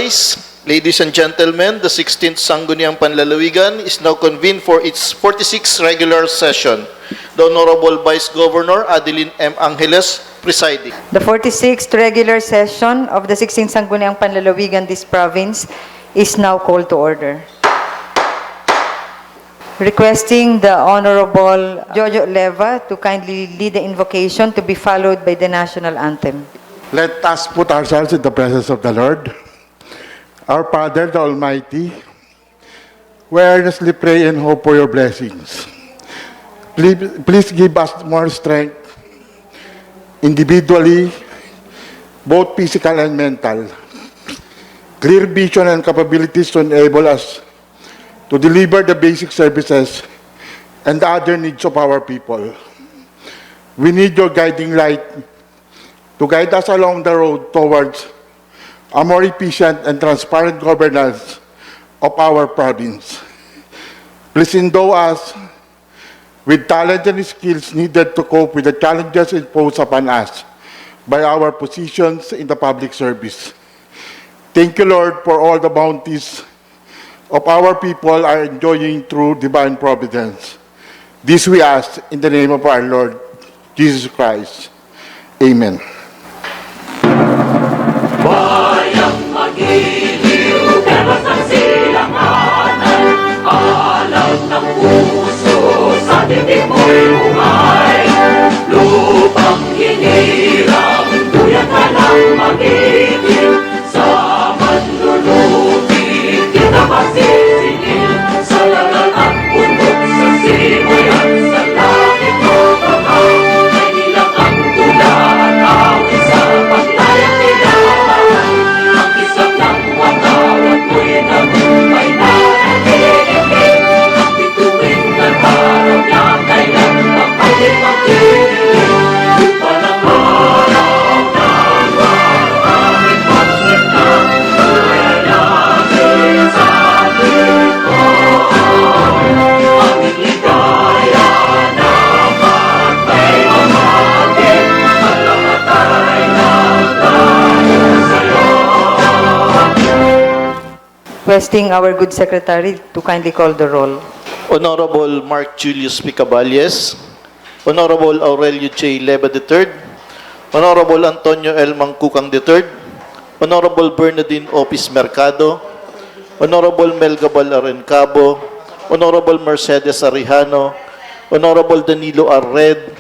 recognized. Ladies and gentlemen, the 16th Sangguniang Panlalawigan is now convened for its 46th regular session. The Honorable Vice Governor Adeline M. Angeles presiding. The 46th regular session of the 16th Sangguniang Panlalawigan, this province, is now called to order. Requesting the Honorable Jojo Leva to kindly lead the invocation to be followed by the national anthem. Let us put ourselves in the presence of the Lord. Our Father, the Almighty, we earnestly pray and hope for your blessings. Please give us more strength, individually, both physical and mental. Clear vision and capabilities to enable us to deliver the basic services and the other needs of our people. We need your guiding light to guide us along the road towards a more efficient and transparent governance of our province. Please endow us with talent and skills needed to cope with the challenges imposed upon us by our positions in the public service. Thank you, Lord, for all the bounties of our people are enjoying through divine providence. This we ask in the name of our Lord Jesus Christ. Amen. Bayang magiliw, pelos ng silanganan, alam ng puso, sa titik mo'y umay. Lupang hinirang, tuyat ka ng magiging, sa manlulupin, kita masisingil, sa dagat at bundok, sa simoy at sa langit mo baka, ay nilang ang tula at awit sa paglayang tinamaan. Ang isang ng watawat mo'y nagumpay na nagiging, ang bituin ng araw niya kailan ang ating magiging. Lupa ng araw ng maraming pagsita, uyayasin sa likod. Aming ligaya naman may mamagin, ang lahat ay nagtayo sa'yo. Requesting our good secretary to kindly call the roll. Honorable Mark Julius Picaballes, Honorable Aurelio J. Leva III, Honorable Antonio L. Mangkukang III, Honorable Bernardine Opis Mercado, Honorable Melgabal Arencabo, Honorable Mercedes Arihano, Honorable Danilo R. Red,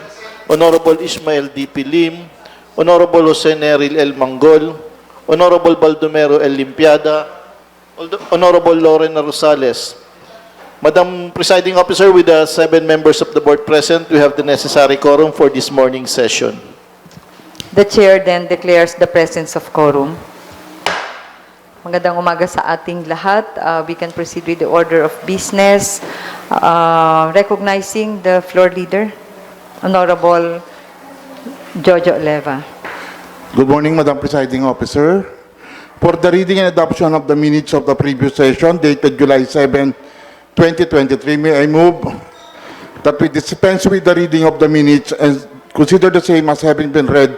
Honorable Ismael D. Pilim, Honorable Jose Neril L. Manggol, Honorable Baldomero L. Limpiada, Honorable Lorena Rosales. Madam Presiding Officer, with the 7 members of the board present, we have the necessary quorum for this morning's session. The chair then declares the presence of quorum. Magandang umaga sa ating lahat. We can proceed with the order of business. Recognizing the floor leader, Honorable Jojo Leva. Good morning, Madam Presiding Officer. For the reading and adoption of the minutes of the previous session dated July 7, 2023, may I move that we dispense with the reading of the minutes and consider the same as having been read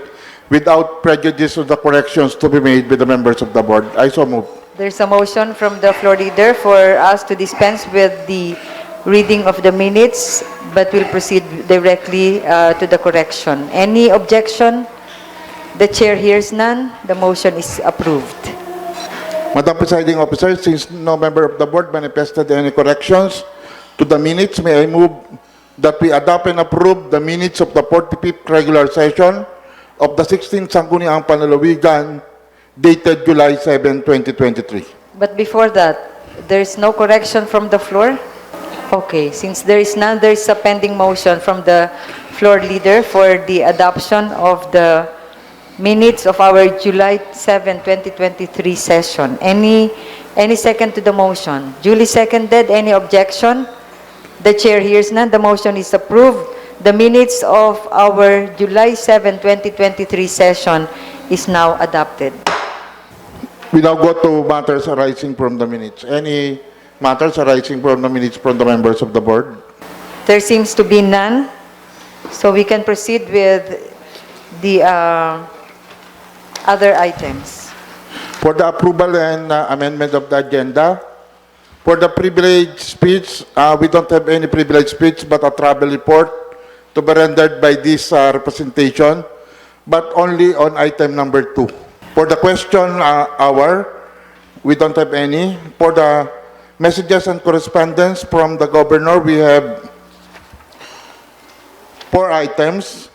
without prejudice of the corrections to be made by the members of the board. I so move. There's a motion from the floor leader for us to dispense with the reading of the minutes, but we'll proceed directly to the correction. Any objection? The chair hears none. The motion is approved. Madam Presiding Officer, since no member of the board manifested any corrections to the minutes, may I move that we adopt and approve the minutes of the 45th regular session of the 16th Sangguniang Panlalawigan dated July 7, 2023. But before that, there's no correction from the floor? Okay, since there is none, there is a pending motion from the floor leader for the adoption of the minutes of our July 7, 2023 session. Any second to the motion? Duly seconded. Any objection? The chair hears none. The motion is approved. The minutes of our July 7, 2023 session is now adopted. We now go to matters arising from the minutes. Any matters arising from the minutes from the members of the board? There seems to be none. So we can proceed with the other items. For the approval and amendment of the agenda, for the privilege speech, we don't have any privilege speech but a travel report to be rendered by this representation, but only on item number 2. For the question hour, we don't have any. For the messages and correspondence from the governor, we have 4 items.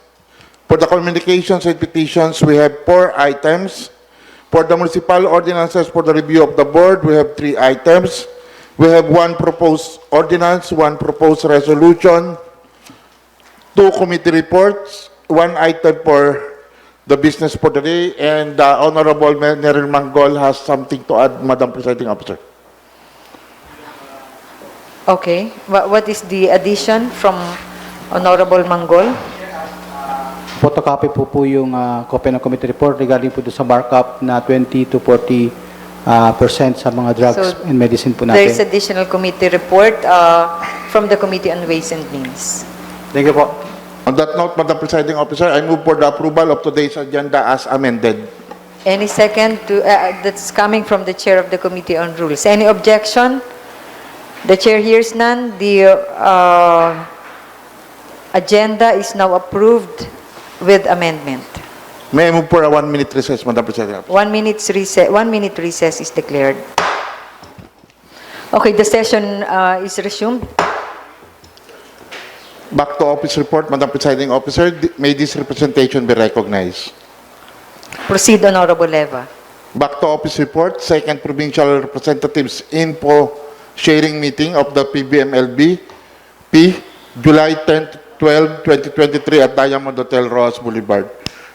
For the communications and petitions, we have 4 items. For the municipal ordinances for the review of the board, we have 3 items. We have 1 proposed ordinance, 1 proposed resolution, 2 committee reports, 1 item for the business for the day, and Honorable Neryl Manggol has something to add, Madam Presiding Officer. Okay. What is the addition from Honorable Manggol? Photocopy po yung copy ng committee report regarding po sa markup na 20 to 40% sa mga drugs So, and medicine po There is natin. additional committee report from the Committee on Ways and Means. Thank you po. On that note, Madam Presiding Officer, I move for the approval of today's agenda as amended. Any second to that's coming from the chair of the Committee on Rules. Any objection? The chair hears none. The agenda is now approved with amendment. May I move for a 1-minute recess, Madam Presiding Officer? 1 minute recess is declared. Okay, the session is resumed. Back to office report, Madam Presiding Officer. May this representation be recognized. Proceed, Honorable Leva. Back to office report, second provincial representatives info sharing meeting of the PBMLB, July 10 to 12, 2023 at Diamond Hotel, Rojas Boulevard.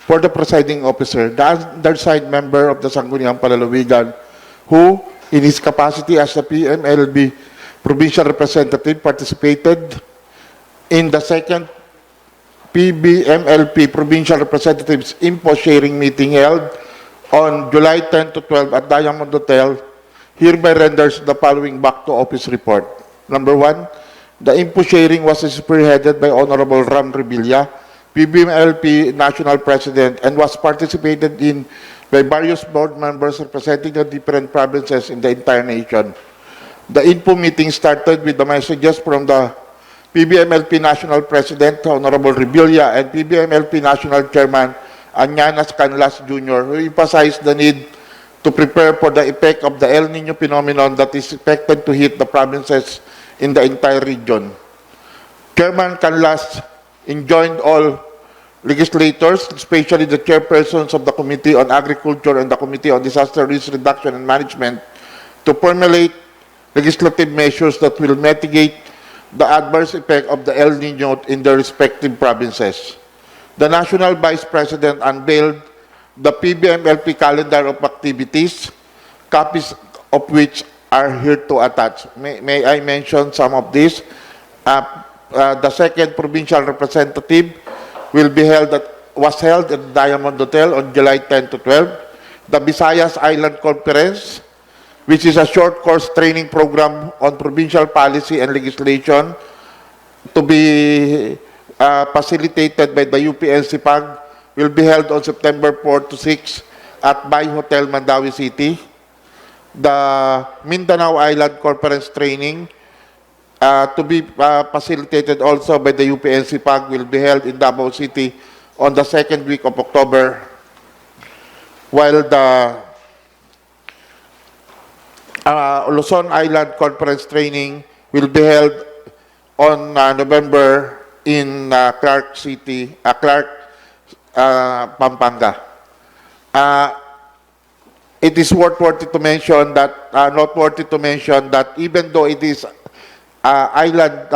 For the presiding officer, the undersigned member of the Sangguniang Panlalawigan, who, in his capacity as the PMLB provincial representative, participated in the second PBMLP Provincial Representatives Info Sharing Meeting held on July 10 to 12 at Diamond Hotel, hereby renders the following back-to-office report. Number 1, the info sharing was spearheaded by Honorable Ram Revilla, PBMLP National President, and was participated in by various board members representing the different provinces in the entire nation. The info meeting started with the messages from the PBMLP National President, Honorable Revilla, and PBMLP National Chairman, Anyanas Canlas Jr., who emphasized the need to prepare for the effect of the El Nino phenomenon that is expected to hit the provinces in the entire region. Chairman Canlas enjoined all legislators, especially the chairpersons of the Committee on Agriculture and the Committee on Disaster Risk Reduction and Management, to formulate legislative measures that will mitigate the adverse effect of the El Nino in their respective provinces. The National Vice President unveiled the PBMLP calendar of activities, copies of which are here to attach. May I mention some of these? The second provincial representative was held at Diamond Hotel on July 10 to 12. The Visayas Island Conference, which is a short course training program on provincial policy and legislation to be facilitated by the UPNCPAG, will be held on September 4 to 6 at Bay Hotel, Mandawi City. The Mindanao Island Conference training to be facilitated also by the UPNCPAG will be held in Davao City on the second week of October, while the Luzon Island Conference training will be held on November in Clark City, Pampanga. It is noteworthy to mention that even though it is island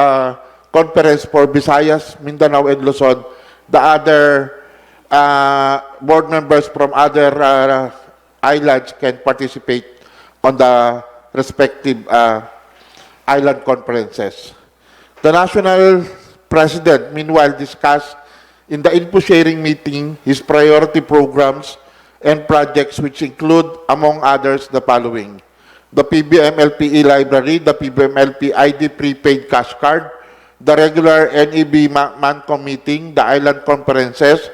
conference for Visayas, Mindanao, and Luzon, the other board members from other islands can participate on the respective island conferences. The national president, meanwhile, discussed in the info sharing meeting his priority programs and projects, which include, among others, the following: the PBMLP e-library, the PBMLP ID prepaid cash card, the regular NEB MANCOM meeting, the island conferences,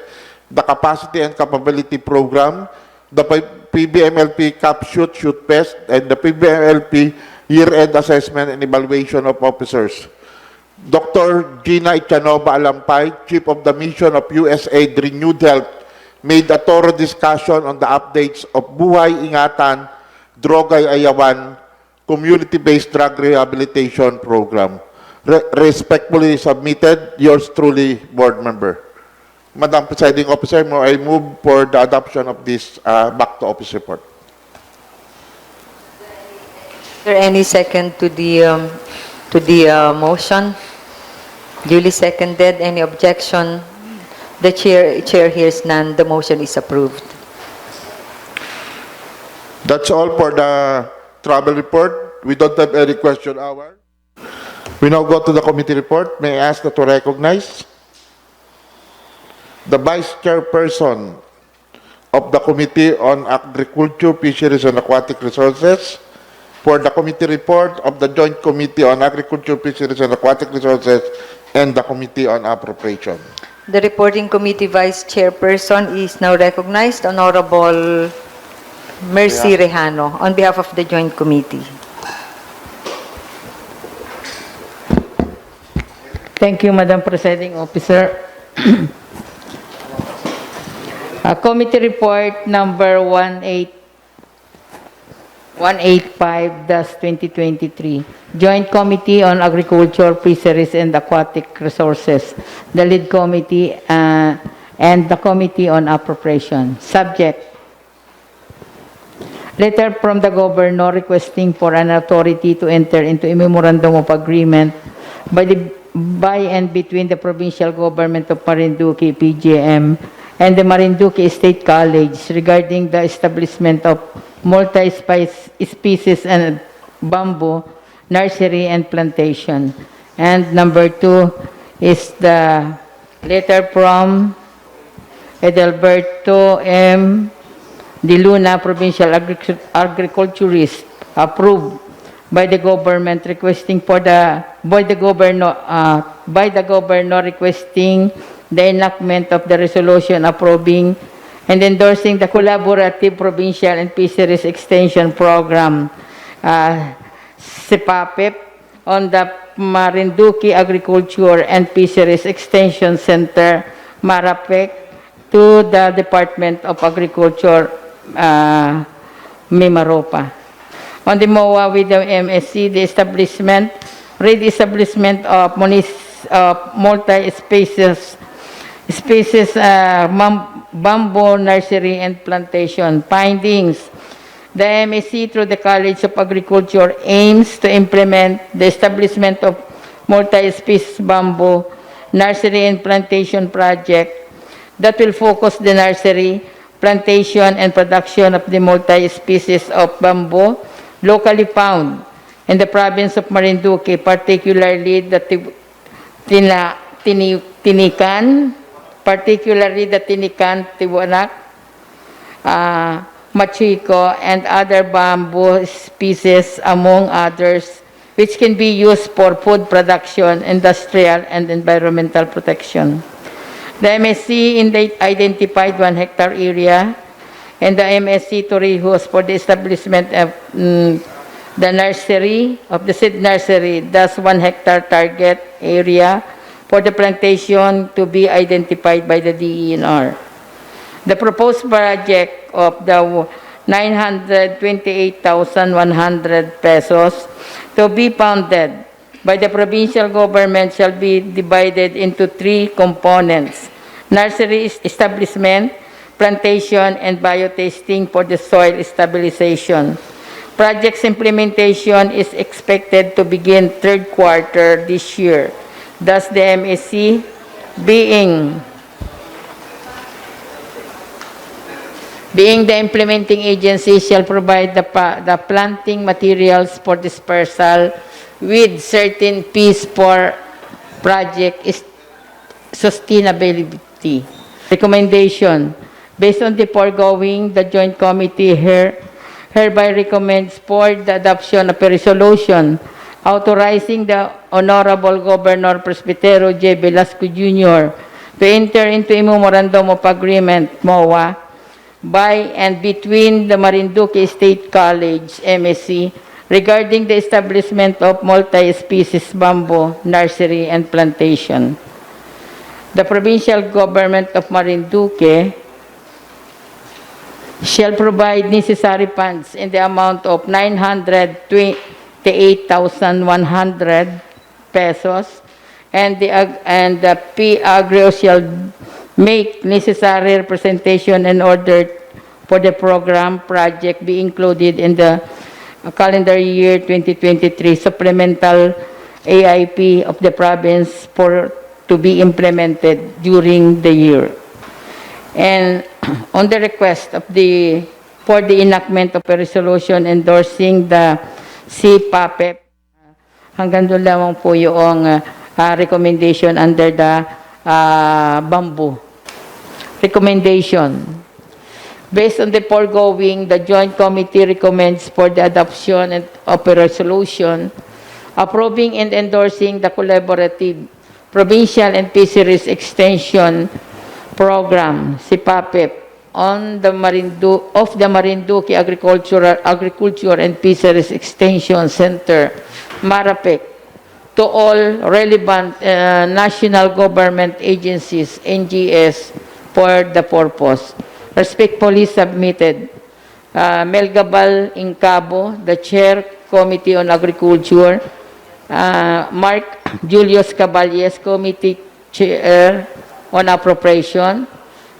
the capacity and capability program, the PBMLP Cap Shoot Fest, and the PBMLP Year-End Assessment and Evaluation of Officers. Dr. Gina Ichanova Alampay, Chief of the Mission of USAID Renewed Health, made a thorough discussion on the updates of Buhay Ingatan, Drogay Ayawan, Community-Based Drug Rehabilitation Program. Respectfully submitted, yours truly, Board Member. Madam Presiding Officer, I move for the adoption of this back to office report. Is there any second to the motion? Duly seconded. Any objection? The chair hears none. The motion is approved. That's all for the travel report. We don't have any question hour. We now go to the committee report. May I ask that to recognize the Vice Chairperson of the Committee on Agriculture, Fisheries, and Aquatic Resources for the committee report of the Joint Committee on Agriculture, Fisheries, and Aquatic Resources and the Committee on Appropriation. The reporting committee vice chairperson is now recognized, Honorable Mercy Rejano, on behalf of the Joint Committee. Thank you, Madam Presiding Officer. Committee report number 185-2023. Joint Committee on Agriculture, Fisheries, and Aquatic Resources. The lead committee and the Committee on Appropriation. Subject: letter from the Governor requesting for an authority to enter into a Memorandum of Agreement by and between the Provincial Government of Marinduque, PGM, and the Marinduque State College regarding the establishment of multi-species and bamboo nursery and plantation. And number 2 is the letter from Edelberto M. De Luna, Provincial Agriculturist, approved by the government requesting by the governor requesting the enactment of the resolution approving and endorsing the collaborative provincial and fisheries extension program, CPAPEP, on the Marinduque Agriculture and Fisheries Extension Center, MARAPEC, to the Department of Agriculture, Mimaropa. On the MOA with the MSC, the re-establishment of multi-species bamboo nursery and plantation. Findings: the MSC through the College of Agriculture aims to implement the establishment of multi-species bamboo nursery and plantation project that will focus the nursery, plantation, and production of the multi-species of bamboo locally found in the province of Marinduque, particularly the tinikan, tiwanak, machiko, and other bamboo species, among others, which can be used for food production, industrial, and environmental protection. The MSC identified 1 hectare area, and the MSC to rehouse for the establishment of the nursery, of the seed nursery, thus 1 hectare target area for the plantation to be identified by the DENR. The proposed project of the 928,100 pesos to be funded by the provincial government shall be divided into 3 components: nursery establishment, plantation, and biotesting for the soil stabilization. Project's implementation is expected to begin 3rd quarter this year. Thus, the MSC, being the implementing agency, shall provide the planting materials for dispersal with certain fees for project sustainability. Recommendation: based on the foregoing, the Joint Committee hereby recommends for the adoption of a resolution authorizing the Honorable Governor Presbitero J. Velasco Jr. to enter into a Memorandum of Agreement, MOA, by and between the Marinduque State College, MSc, regarding the establishment of multi-species bamboo nursery and plantation. The provincial government of Marinduque shall provide necessary funds in the amount of 928,100 pesos, and the PAGREO shall make necessary representation in order for the program project be included in the calendar year 2023 supplemental AIP of the province to be implemented during the year. And on the request of for the enactment of a resolution endorsing the CPAPEP, hanggang doon lamang po yung recommendation under the bamboo. Recommendation. Based on the foregoing, the Joint Committee recommends for the adoption of a resolution approving and endorsing the collaborative Provincial and Fisheries Extension Program, CPAPEP, of the Marinduque Agriculture and Fisheries Extension Center, MARAPEC, to all relevant national government agencies, NGS, for the purpose. Respectfully submitted, Melgabal Incabo, the Chair, Committee on Agriculture, Mark Julius Caballes, Committee Chair on Appropriation,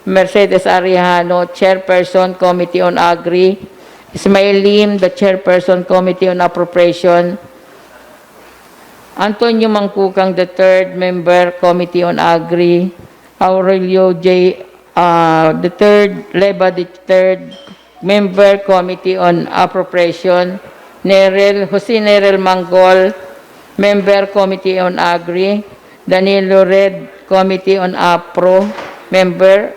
Mercedes Arellano, Chairperson, Committee on Agri, Ismail Lim, the Chairperson, Committee on Appropriation, Antonio Mangkukang, the third member, Committee on Agri, Hulyo J, the third, Leba, the third member, Committee on Appropriation, Jose Nerel Mangol, member, Committee on Agri, Danilo Red, Committee on APRO, member,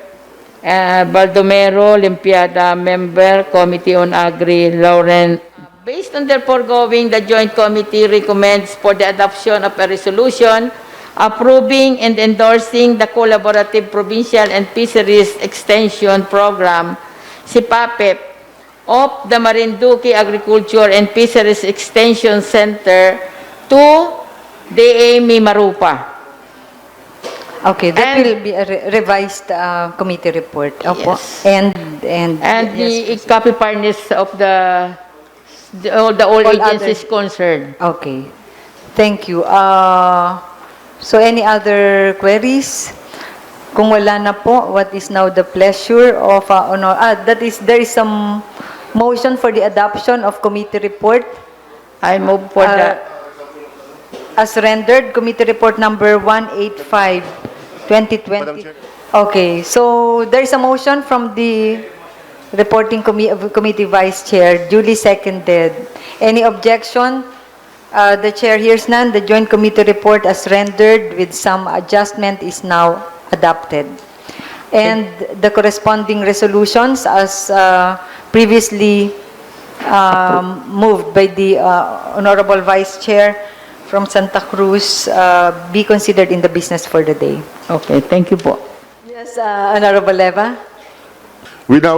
Baldomero Limpiada, member, Committee on Agri, Lauren. Based on the foregoing, the Joint Committee recommends for the adoption of a resolution approving and endorsing the Collaborative Provincial and Fisheries Extension Program, CPAPEP, of the Marinduque Agriculture and Fisheries Extension Center to the Amy Marupa. Okay, that will be a revised committee report. Opo. Yes. And The copy partners of all agencies concerned. Okay. Thank you. So any other queries? Kung wala na po, what is now the pleasure of there is some motion for the adoption of committee report I move for the as rendered, committee report number 185 2020. Okay, so there is a motion from the reporting committee vice chair, duly seconded. Any objection? The chair hears none. The joint committee report as rendered with some adjustment is now adopted. And the corresponding resolutions as previously moved by the Honorable Vice Chair from Santa Cruz be considered in the business for the day. Okay, thank you po. Yes, Honorable Leva. We now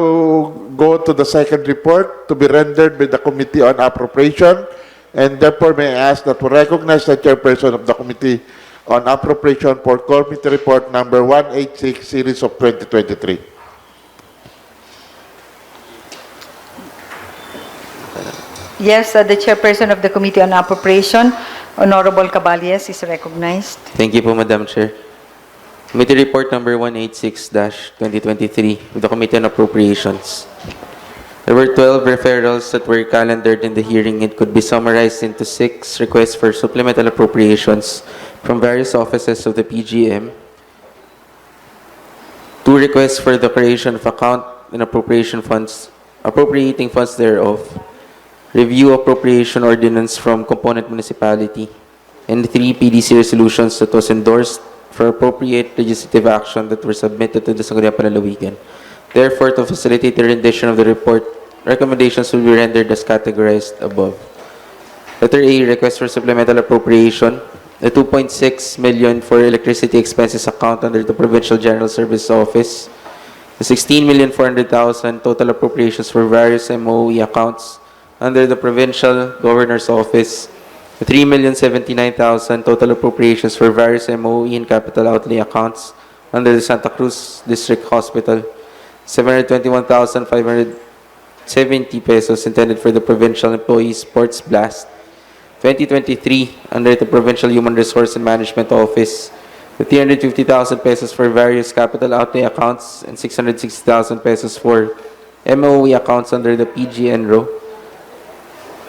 go to the second report to be rendered by the Committee on Appropriation, and therefore may I ask that we recognize the chairperson of the Committee on Appropriation for Committee Report number 186, series of 2023. Yes, the chairperson of the Committee on Appropriation, Honorable Caballes, is recognized. Thank you po, Madam Chair. Committee Report number 186-2023 of the Committee on Appropriations. There were 12 referrals that were calendared in the hearing. It could be summarized into 6 requests for supplemental appropriations from various offices of the PGM, 2 requests for the creation of account and appropriating funds thereof, review appropriation ordinance from component municipality, and 3 PDC resolutions that was endorsed for appropriate legislative action that were submitted to the Sangguniang Panlalawigan. Therefore, to facilitate the rendition of the report, recommendations will be rendered as categorized above. Letter A, request for supplemental appropriation, the 2.6 million for electricity expenses account under the Provincial General Service Office, The 16,400,000 total appropriations for various MOE accounts under the Provincial Governor's Office. The 3,079,000 total appropriations for various MOE and capital outlay accounts under the Santa Cruz District Hospital. 721,570 pesos intended for the Provincial Employee Sports Blast. 2023 under the Provincial Human Resource and Management Office. The 350,000 pesos for various capital outlay accounts and 660,000 pesos for MOE accounts under the PGN row.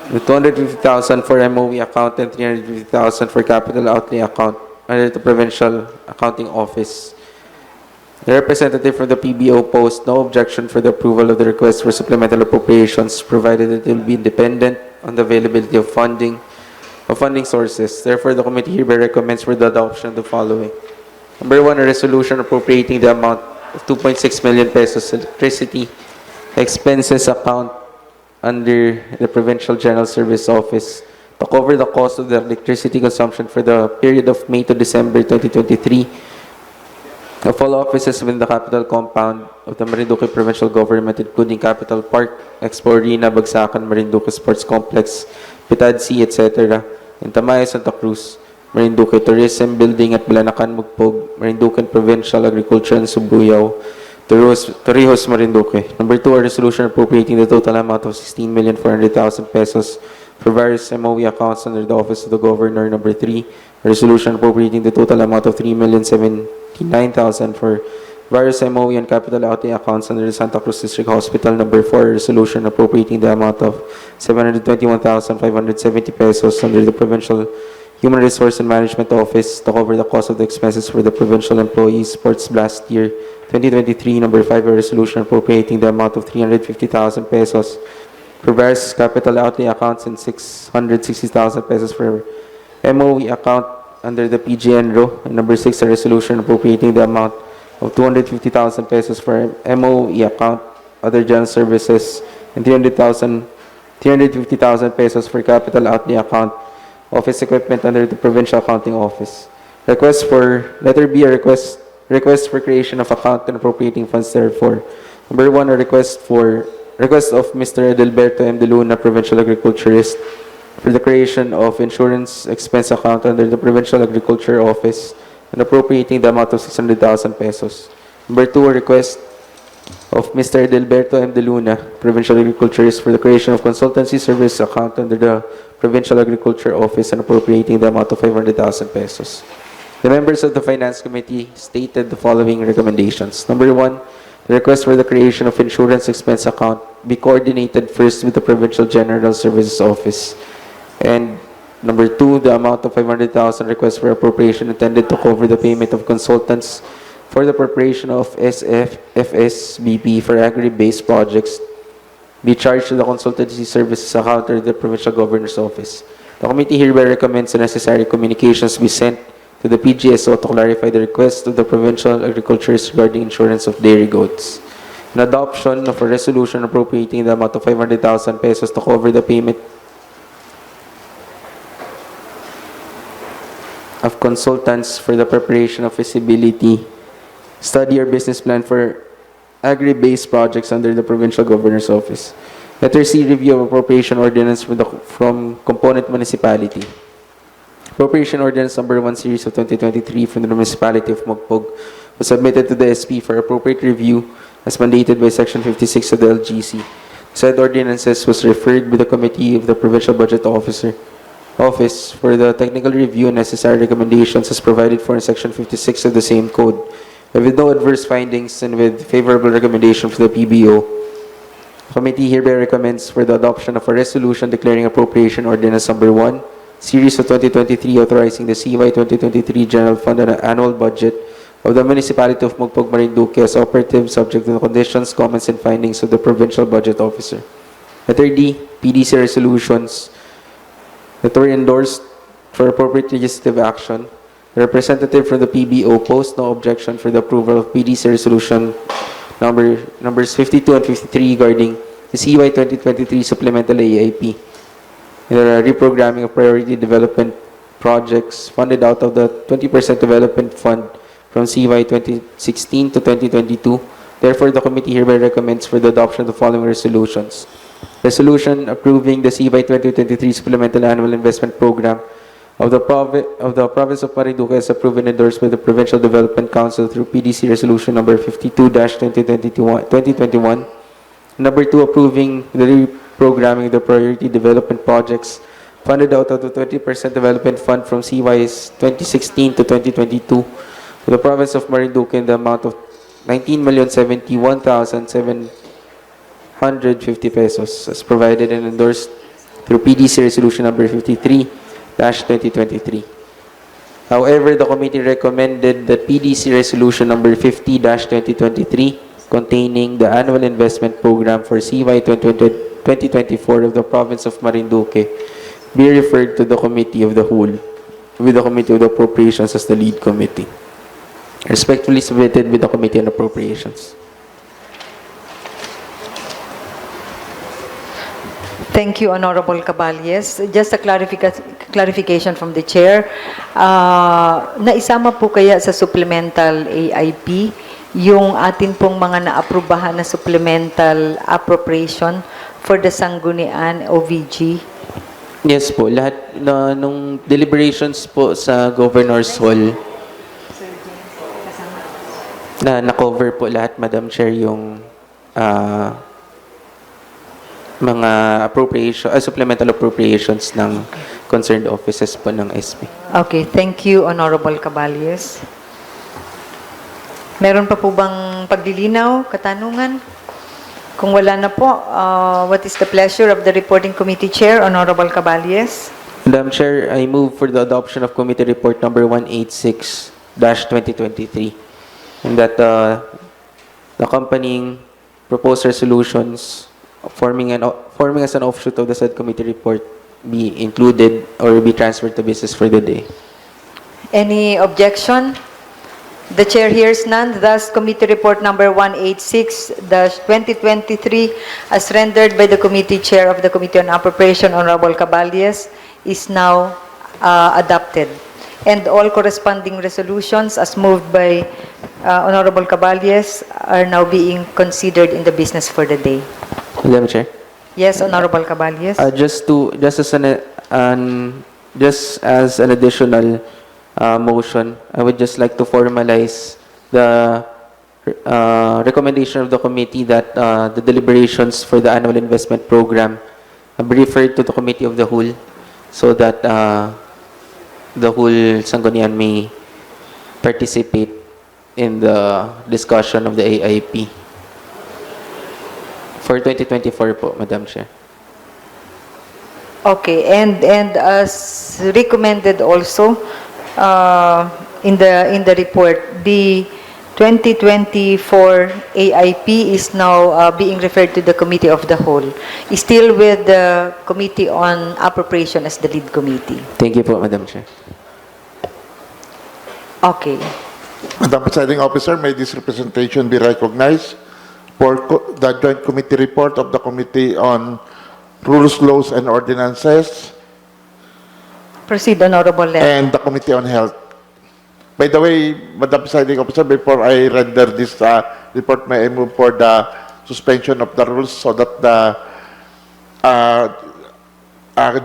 The 250,000 for MOE account and 350,000 for capital outlay account under the Provincial Accounting Office. The representative from the PBO posed no objection for the approval of the request for supplemental appropriations, provided that it will be independent on the availability of funding sources. Therefore, the committee hereby recommends for the adoption of the following. Number 1, a resolution appropriating the amount of 2.6 million pesos electricity expenses account under the Provincial General Service Office to cover the cost of the electricity consumption for the period of May to December 2023 of all offices within the capital compound of the Marinduque Provincial Government, including Capital Park, Expo Arena, Bagsakan, Marinduque Sports Complex, Pitad Sea, etc., in Tamaya, Santa Cruz, Marinduque Tourism Building at Balanacan, Mugpog, Marinduque Provincial Agriculture and Subuyao, Torrijos, Marinduque. Number 2, a resolution appropriating the total amount of 16,400,000 pesos for various MOE accounts under the Office of the Governor. Number 3, a resolution appropriating the total amount of 3,079,000 for various MOE and capital outlay accounts under the Santa Cruz District Hospital. Number 4, a resolution appropriating the amount of 721,570 pesos under the Provincial Human Resource and Management Office to cover the cost of the expenses for the Provincial Employee Sports Blast Year 2023. Number 5, a resolution appropriating the amount of 350,000 pesos for various capital outlay accounts and 660,000 pesos for MOE account under the PGN row. And number 6, a resolution appropriating the amount of 250,000 pesos for MOE account, other general services, and 350,000 pesos for capital outlay account, office equipment under the Provincial Accounting Office. Request for, letter B, a request for creation of account and appropriating funds therefore. Number 1, a request of Mr. Edelberto M. De Luna, Provincial Agriculturist, for the creation of insurance expense account under the Provincial Agriculture Office and appropriating the amount of 600,000 pesos. Number 2, a request of Mr. Edelberto M. De Luna, Provincial Agriculturist, for the creation of consultancy service account under the Provincial Agriculture Office and appropriating the amount of 500,000 pesos. The members of the Finance Committee stated the following recommendations. Number 1, the request for the creation of insurance expense account be coordinated first with the Provincial General Services Office. And number 2, the amount of 500,000 request for appropriation intended to cover the payment of consultants for the preparation of SFSBP for agri-based projects be charged to the consultancy services account under the Provincial Governor's Office. The committee hereby recommends the necessary communications be sent to the PGSO to clarify the request of the provincial agriculturists regarding insurance of dairy goats. An adoption of a resolution appropriating the amount of 500,000 pesos to cover the payment of consultants for the preparation of feasibility study or business plan for agri-based projects under the Provincial Governor's Office. Letter C, review of appropriation ordinance from component municipality. Appropriation Ordinance Number 1 Series of 2023 from the Municipality of Mogpog was submitted to the SP for appropriate review as mandated by Section 56 of the LGC. Said ordinances was referred by the Committee of the Provincial Budget Office for the technical review and necessary recommendations as provided for in Section 56 of the same code. With no adverse findings and with favorable recommendation from the PBO, Committee hereby recommends for the adoption of a resolution declaring Appropriation Ordinance Number 1 Series of 2023 authorizing the CY 2023 General Fund and Annual Budget of the Municipality of Mogpog, Marinduque as operative subject to the conditions, comments, and findings of the Provincial Budget Officer. Letter D, PDC resolutions that were endorsed for appropriate legislative action. The representative from the PBO posed no objection for the approval of PDC resolution numbers 52 and 53 regarding the CY 2023 supplemental AIP. The reprogramming of priority development projects funded out of the 20% development fund from CY 2016 to 2022 Therefore, the committee hereby recommends for the adoption of the following resolutions. Resolution approving the CY 2023 Supplemental Annual Investment Program of the Province of Marinduque as approved and endorsed by the Provincial Development Council through PDC Resolution number 52-2021. Number 2, approving the reprogramming of the priority development projects funded out of the 20% development fund from CYs 2016 to 2022 to the Province of Marinduque in the amount of 19,071,750 pesos as provided and endorsed through PDC Resolution number 53-2023. However, the committee recommended that PDC Resolution number 50-2023 containing the annual investment program for CY 2024 of the Province of Marinduque be referred to the Committee of the Whole, with the Committee of the Appropriations as the lead committee. Respectfully submitted with the Committee on Appropriations. Thank you, Honorable Caballes. Just a clarification from the Chair. Naisama po kaya sa supplemental AIP yung atin pong mga naaprubahan na supplemental appropriation for the Sangguniang OVG? Yes po, lahat nung deliberations po sa Governor's Hall, na-cover po lahat, Madam Chair, yung mga supplemental appropriations ng concerned offices po ng SP. Okay, thank you, Honorable Caballes. Meron pa po bang paglilinaw, katanungan? Kung wala na po, what is the pleasure of the reporting committee chair, Honorable Caballes? Madam Chair, I move for the adoption of Committee Report number 186-2023 and that the accompanying proposed resolutions forming as an offshoot of the said committee report be included or be transferred to business for the day. Any objection? The chair hears none. Thus, committee report number 186-2023 as rendered by the committee chair of the Committee on Appropriation, Honorable Caballes, is now adopted. And all corresponding resolutions as moved by Honorable Caballes are now being considered in the business for the day. Madam Chair. Yes, Honorable Caballes. Just as an additional motion, I would just like to formalize the recommendation of the committee that the deliberations for the annual investment program be referred to the Committee of the Whole so that the whole Sangguniang may participate in the discussion of the AIP for 2024 po, Madam Chair. Okay, and as recommended also in the report, the 2024 AIP is now being referred to the Committee of the Whole, still with the Committee on Appropriation as the lead committee. Thank you po, Madam Chair. Okay. Madam Presiding Officer, may this representation be recognized for the joint committee report of the Committee on Rules, Laws, and Ordinances Proceed, Honorable Len. and the Committee on Health. By the way, Madam Presiding Officer, before I render this report, may I move for the suspension of the rules so that the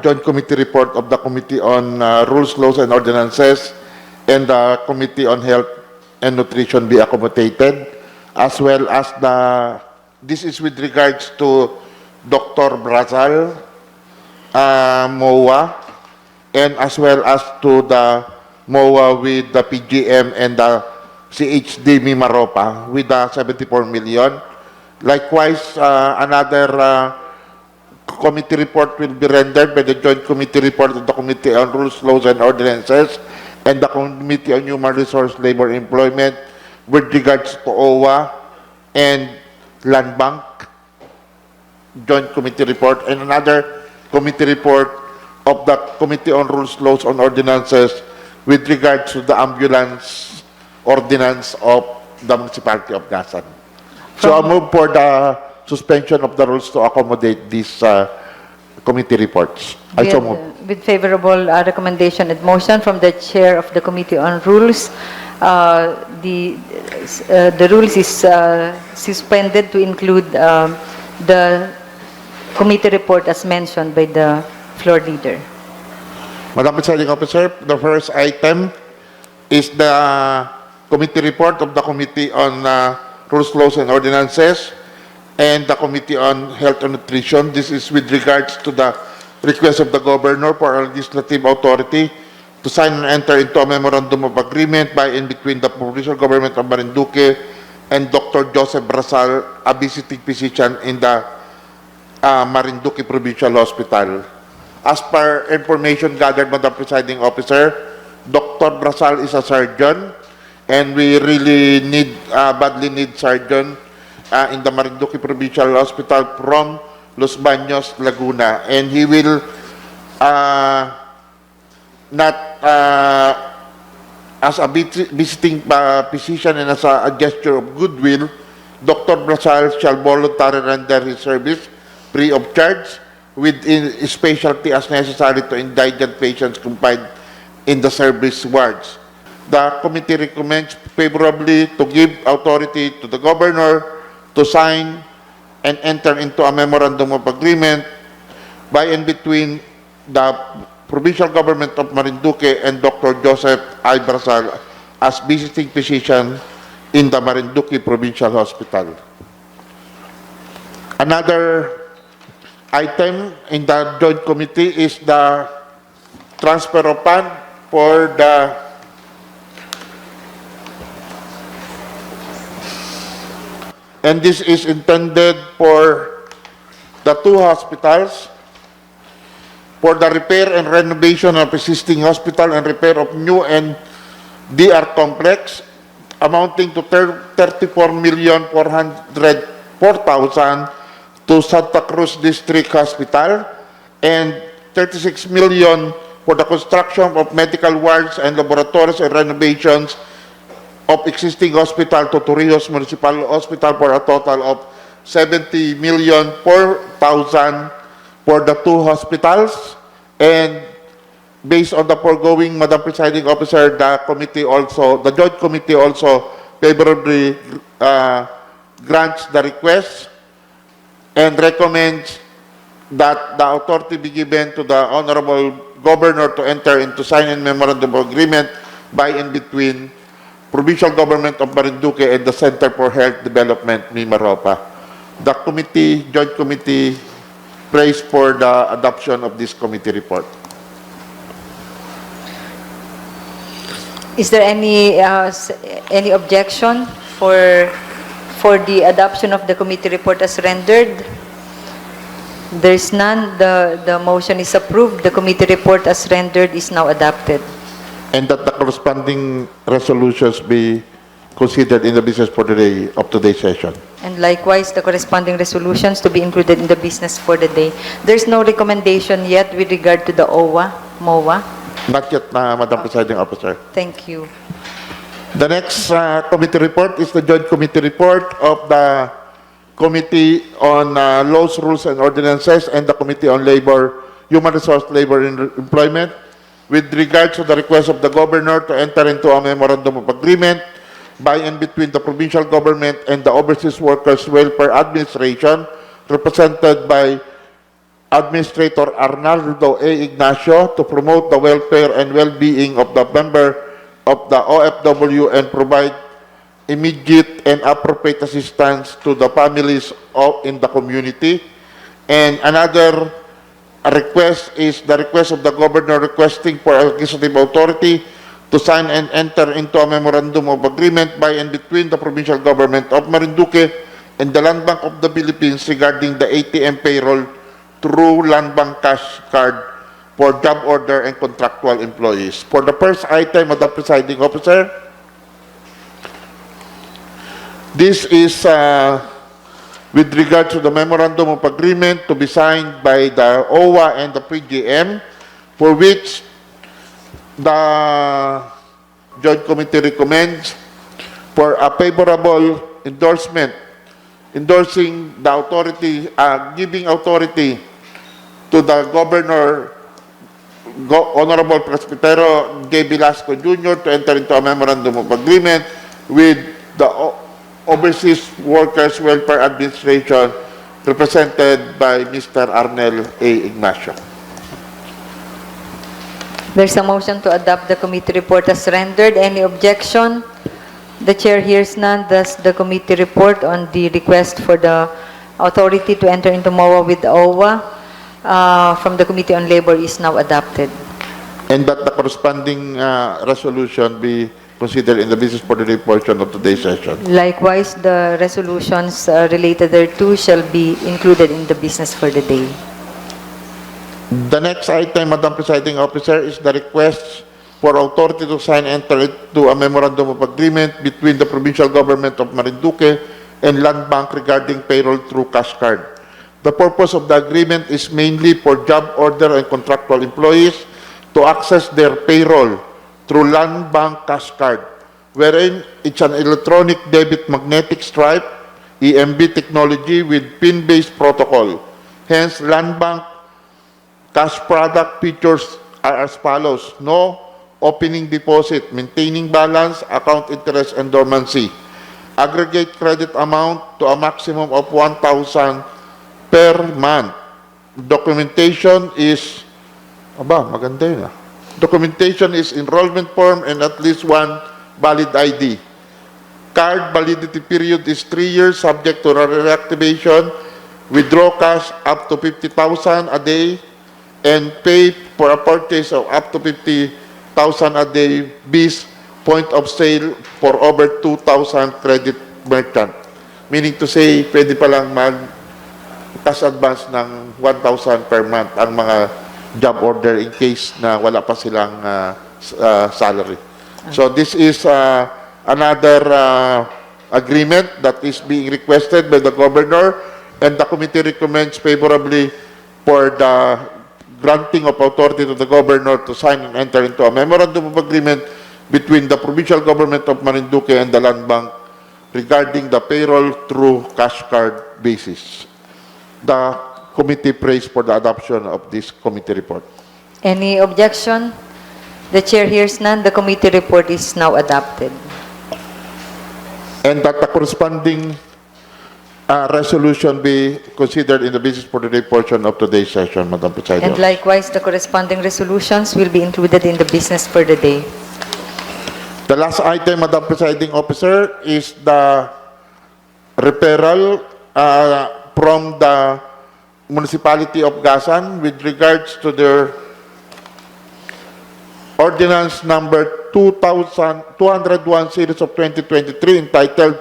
joint committee report of the Committee on Rules, Laws, and Ordinances and the Committee on Health and Nutrition be accommodated, as well as this is with regards to Dr. Brazal, MOA, and as well as to the MOA with the PGM and the CHD Mimaropa with the 74 million. Likewise, another committee report will be rendered by the joint committee report of the Committee on Rules, Laws, and Ordinances and the Committee on Human Resource, Labor, and Employment with regards to OWWA and Land Bank joint committee report, and another committee report of the Committee on Rules, Laws, and Ordinances with regards to the ambulance ordinance of the municipality of Gasan. So I move for the suspension of the rules to accommodate this committee reports. I so move. With favorable recommendation and motion from the Chair of the Committee on Rules, the rules is suspended to include the committee report as mentioned by the floor leader. Madam Presiding Officer, the first item is the committee report of the Committee on Rules, Laws, and Ordinances and the Committee on Health and Nutrition. This is with regards to the request of the Governor for a legislative authority to sign and enter into a Memorandum of Agreement by and between the Provincial Government of Marinduque and Dr. Joseph Brasal, a visiting physician in the Marinduque Provincial Hospital. As per information gathered, Madam Presiding Officer, Dr. Brasal is a surgeon, and we really need, badly need surgeon in the Marinduque Provincial Hospital from Los Baños, Laguna. And he will not, as a visiting physician and as a gesture of goodwill, Dr. Brasal shall voluntarily render his service free of charge with specialty as necessary to indigent patients confined in the service wards. The committee recommends favorably to give authority to the Governor to sign and enter into a Memorandum of Agreement by and between the Provincial Government of Marinduque and Dr. Joseph I. Brasal as visiting physician in the Marinduque Provincial Hospital. Another item in the joint committee is the transfer of fund for the and this is intended for the two hospitals, for the repair and renovation of existing hospital and repair of new and DR complex amounting to 34,404,000 to Santa Cruz District Hospital and 36 million for the construction of medical wards and laboratories and renovations of existing hospital to Torrijos Municipal Hospital for a total of 70,004,000 for the two hospitals. And based on the foregoing, Madam Presiding Officer, the joint committee also favorably grants the request and recommends that the authority be given to the Honorable Governor to enter into sign and memorandum of agreement by and between Provincial Government of Marinduque and the Center for Health Development, Mimaropa. The joint committee prays for the adoption of this committee report. Is there any objection for the adoption of the committee report as rendered? There is none. The motion is approved. The committee report as rendered is now adopted. And that the corresponding resolutions be considered in the business for the day of today's session. And likewise, the corresponding resolutions to be included in the business for the day. There's no recommendation yet with regard to the MOA. Not yet, Madam Presiding Officer. Thank you. The next committee report is the joint committee report of the Committee on Laws, Rules, and Ordinances and the Committee on Labor, Human Resource, Labor, and Employment with regards to the request of the Governor to enter into a Memorandum of Agreement by and between the Provincial Government and the Overseas Workers Welfare Administration, represented by Administrator Arnaldo A. Ignacio, to promote the welfare and well-being of the member of the OWWA and provide immediate and appropriate assistance to the families in the community. And another request is the request of the Governor requesting for a legislative authority to sign and enter into a Memorandum of Agreement by and between the Provincial Government of Marinduque and the Land Bank of the Philippines regarding the ATM payroll through Land Bank cash card for job order and contractual employees. For the first item of the presiding officer, this is with regard to the Memorandum of Agreement to be signed by the OWWA and the PGM, for which the Joint Committee recommends for a favorable endorsement, endorsing the authority, giving authority to the Governor, Honorable Presbitero J. Velasco Jr. to enter into a Memorandum of Agreement with the Overseas Workers Welfare Administration represented by Mr. Arnel A. Ignacio. There's a motion to adopt the committee report as rendered. Any objection? The chair hears none. Thus, the committee report on the request for the authority to enter into MOA with OWWA from the Committee on Labor is now adopted. And that the corresponding resolution be considered in the business for the day portion of today's session. Likewise, the resolutions related thereto shall be included in the business for the day. The next item, Madam Presiding Officer, is the request for authority to sign and enter into a Memorandum of Agreement between the Provincial Government of Marinduque and Land Bank regarding payroll through cash card. The purpose of the agreement is mainly for job order and contractual employees to access their payroll through Land Bank cash card, wherein it's an electronic debit magnetic stripe, EMB technology with PIN-based protocol. Hence, Land Bank cash product features are as follows: no opening deposit, maintaining balance, account interest, and dormancy. Aggregate credit amount to a maximum of 1,000 per month. Documentation is, maganda yun ah. Documentation is enrollment form and at least one valid ID. Card validity period is 3 years subject to reactivation. Withdraw cash up to 50,000 a day and pay for a purchase of up to 50,000 a day bis point of sale for over 2,000 credit merchant. Meaning to say, pwede palang mag-cash advance ng 1,000 per month ang mga job order in case na wala pa silang salary. So this is another agreement that is being requested by the Governor, and the committee recommends favorably for the granting of authority to the Governor to sign and enter into a Memorandum of Agreement between the Provincial Government of Marinduque and the Land Bank regarding the payroll through cash card basis. The committee prays for the adoption of this committee report. Any objection? The chair hears none. The committee report is now adopted. And that the corresponding resolution be considered in the business for the day portion of today's session, Madam Presiding And Officer. likewise, the corresponding resolutions will be included in the business for the day. The last item, Madam Presiding Officer, is the referral from the Municipality of Gasan with regards to their Ordinance number 201 series of 2023 entitled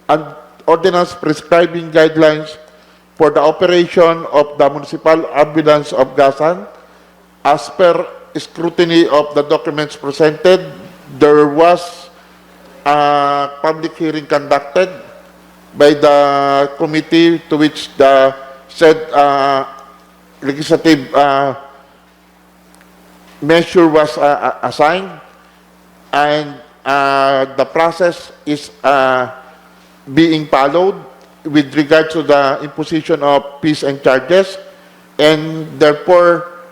an Ordinance Prescribing Guidelines for the Operation of the Municipal Ambulance of Gasan. As per scrutiny of the documents presented, there was a public hearing conducted by the committee to which the said legislative measure was assigned, and the process is being followed with regard to the imposition of fees and charges, and therefore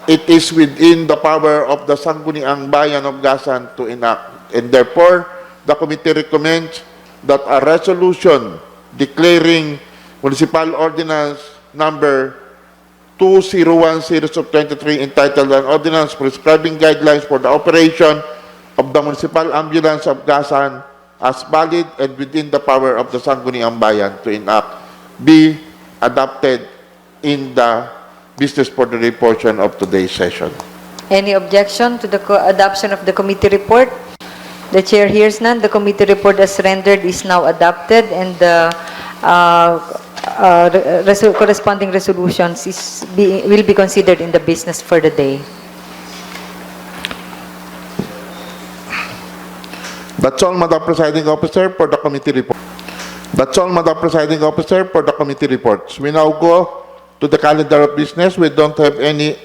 it is within the power of the Sangguniang Bayan of Gasan to enact. And therefore, the committee recommends that a resolution declaring Municipal Ordinance number 201 series of 23 entitled an Ordinance Prescribing Guidelines for the Operation of the Municipal Ambulance of Gasan as valid and within the power of the Sangguniang Bayan to enact be adopted in the business for the day portion of today's session. Any objection to the adoption of the committee report? The chair hears none. The committee report as rendered is now adopted, and the corresponding resolutions will be considered in the business for the day. That's all, Madam Presiding Officer, for the committee report. That's all, Madam Presiding Officer, for the committee reports. We now go to the calendar of business. We don't have any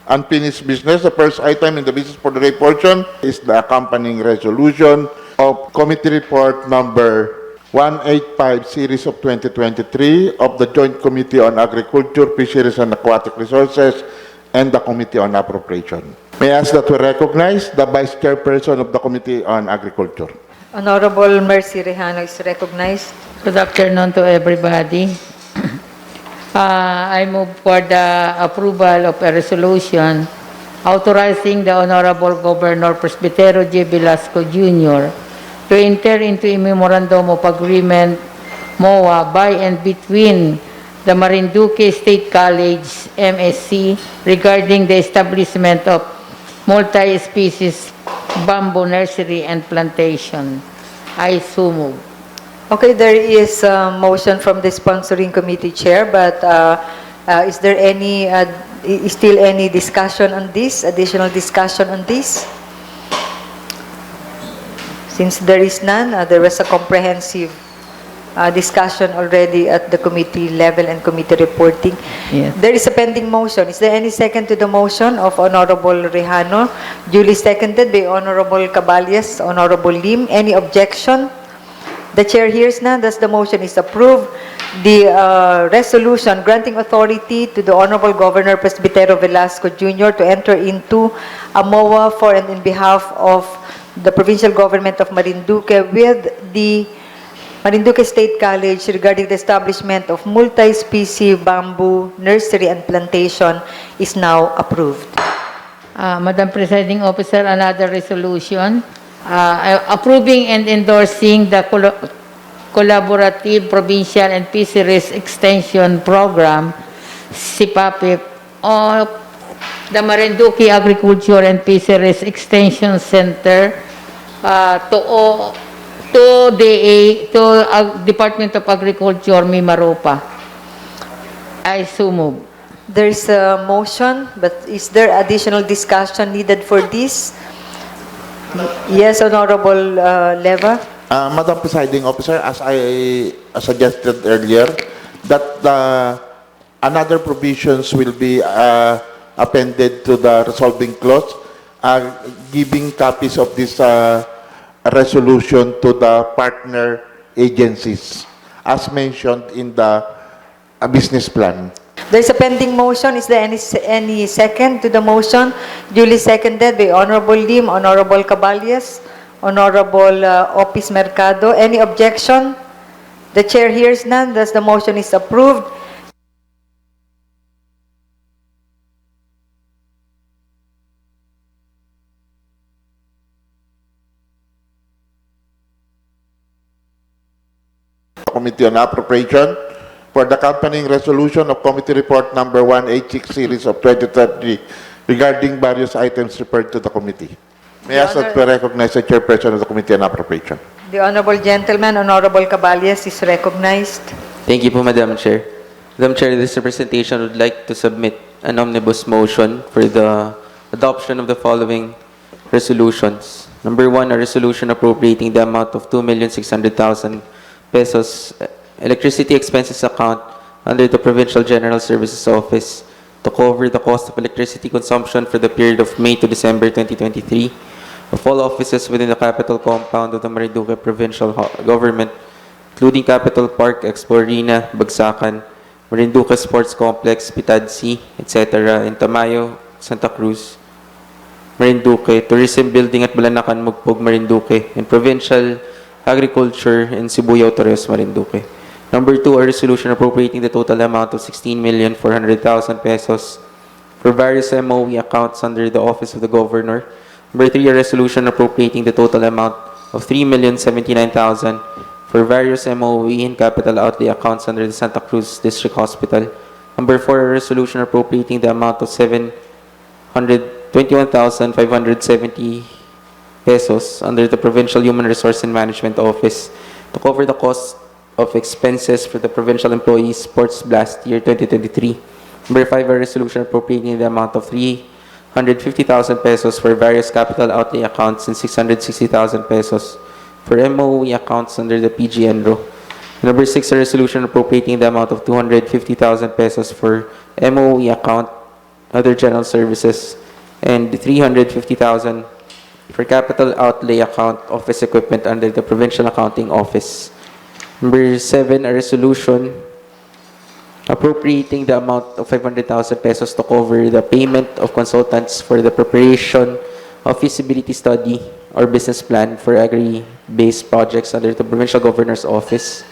unfinished business. The first item in the business for the day portion is the accompanying resolution of committee report number 185 series of 2023 of the Joint Committee on Agriculture, Fisheries and Aquatic Resources and the Committee on Appropriation. May I ask that we recognize the Vice Chairperson of the Committee on Agriculture. Honorable Mercy Rejano is recognized. Good afternoon to everybody. I move for the approval of a resolution authorizing the Honorable Governor Presbitero J. Velasco Jr. to enter into a Memorandum of Agreement, MOA, by and between the Marinduque State College, MSC, regarding the establishment of multi-species bamboo nursery and plantation. I so move. Okay, there is a motion from the sponsoring committee chair, but is there any, still any discussion on this, additional discussion on this? Since there is none, there was a comprehensive discussion already at the committee level and committee reporting. Yes. There is a pending motion. Is there any second to the motion of Honorable Rejano? Duly seconded by Honorable Caballes, Honorable Lim. Any objection? The chair hears none, thus the motion is approved. The resolution granting authority to the Honorable Governor Presbitero Velasco Jr. to enter into a MOA for and in behalf of the Provincial Government of Marinduque with the Marinduque State College regarding the establishment of multi-species bamboo nursery and plantation is now approved. Madam Presiding Officer, another resolution approving and endorsing the Collaborative Provincial and Fisheries Extension Program, CPAPIP, of the Marinduque Agriculture and Fisheries Extension Center to Department of Agriculture, Mimaropa. I so move. There is a motion, but is there additional discussion needed for this? Yes, Honorable Leva. Madam Presiding Officer, as I suggested earlier, that another provisions will be appended to the resolving clause, giving copies of this resolution to the partner agencies, as mentioned in the business plan. There is a pending motion. Is there any second to the motion? Duly seconded by Honorable Lim, Honorable Caballes, Honorable Opis Mercado. Any objection? The chair hears none, thus the motion is approved. Committee on Appropriation for the accompanying resolution of Committee Report Number 186 Series of 2030 regarding various items referred to the committee. May I ask that we recognize the Chairperson of the Committee on Appropriation. The Honorable Gentleman, Honorable Caballes, is recognized. Thank you po, Madam Chair. Madam Chair, this representation would like to submit an omnibus motion for the adoption of the following resolutions. Number 1, a resolution appropriating the amount of 2,600,000 pesos electricity expenses account under the Provincial General Services Office to cover the cost of electricity consumption for the period of May to December 2023 of all offices within the capital compound of the Marinduque Provincial Government, including Capital Park, Expo Arena, Bagsakan, Marinduque Sports Complex, Pitadsi, etc., in Tamayo, Santa Cruz, Marinduque, Tourism Building at Balanacan, Mugpog, Marinduque, and Provincial Agriculture in Sibuyao, Torres, Marinduque. Number 2, a resolution appropriating the total amount of 16,400,000 pesos for various MOE accounts under the Office of the Governor. Number 3, a resolution appropriating the total amount of 3,079,000 for various MOE and capital outlay accounts under the Santa Cruz District Hospital. Number 4, a resolution appropriating the amount of 721,570 pesos under the Provincial Human Resource and Management Office to cover the cost of expenses for the provincial employees sports blast year 2023. Number 5, a resolution appropriating the amount of 350,000 pesos for various capital outlay accounts and 660,000 pesos for MOE accounts under the PGM. Number 6, a resolution appropriating the amount of 250,000 pesos for MOE account, other general services, and 350,000 for capital outlay account office equipment under the Provincial Accounting Office. Number 7, a resolution appropriating the amount of 500,000 pesos to cover the payment of consultants for the preparation of feasibility study or business plan for agri-based projects under the Provincial Governor's Office.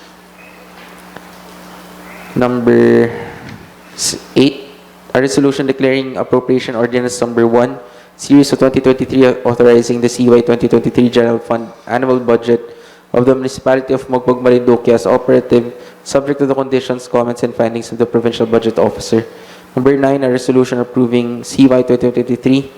Number 8, a resolution declaring appropriation ordinance number 1, series of 2023, authorizing the CY 2023 General Fund annual budget of the Municipality of Mogbog, Marinduque as operative, subject to the conditions, comments, and findings of the Provincial Budget Officer. Number 9, a resolution approving CY 2023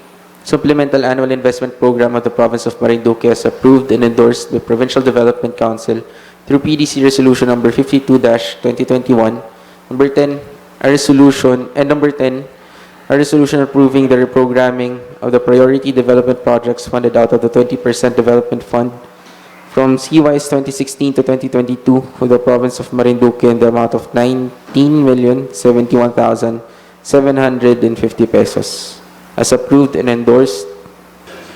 Supplemental Annual Investment Program of the Province of Marinduque as approved and endorsed by Provincial Development Council through PDC Resolution number 52-2021. Number 10, a resolution, and number 10, a resolution approving the reprogramming of the priority development projects funded out of the 20% development fund from CYs 2016 to 2022 for the province of Marinduque in the amount of 19,071,750 pesos, as approved and endorsed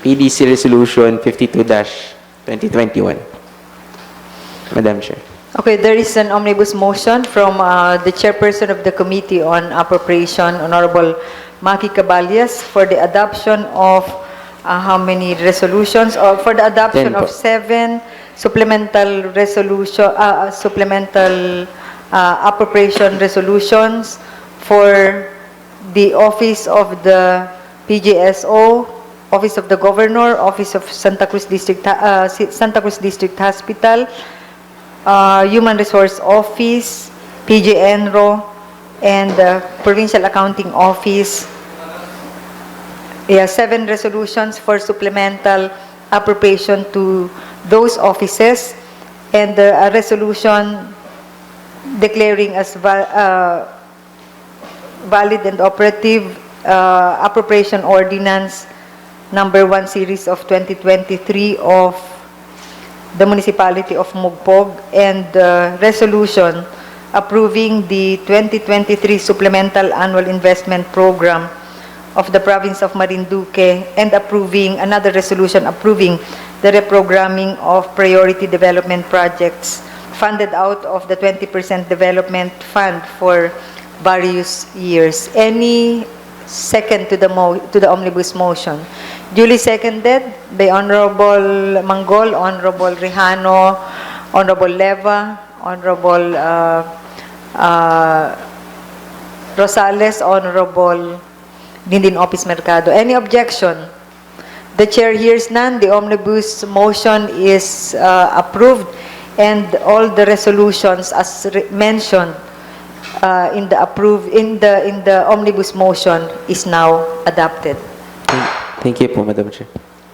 PDC Resolution 52-2021. Madam Chair. Okay, there is an omnibus motion from the chairperson of the Committee on Appropriation, Honorable Maki Caballes, for the adoption of how many resolutions? Or for the adoption 10 po. of 7 supplemental resolution, appropriation resolutions for the Office of the PGSO, Office of the Governor, Office of Santa Cruz District Hospital, Human Resource Office, PGNRO, and Provincial Accounting Office. 7 resolutions for supplemental appropriation to those offices, and a resolution declaring as valid and operative appropriation ordinance number 1 series of 2023 of the Municipality of Mugpog, and resolution approving the 2023 Supplemental Annual Investment Program of the Province of Marinduque, and approving another resolution approving the reprogramming of priority development projects funded out of the 20% development fund for various years. Any second to the omnibus motion? Duly seconded by Honorable Manggol, Honorable Rejano, Honorable Leva, Honorable Rosales, Honorable Dindin Opis Mercado. Any objection? The chair hears none. The omnibus motion is approved, and all the resolutions as mentioned in the omnibus motion is now adopted. Thank you po, Madam Chair.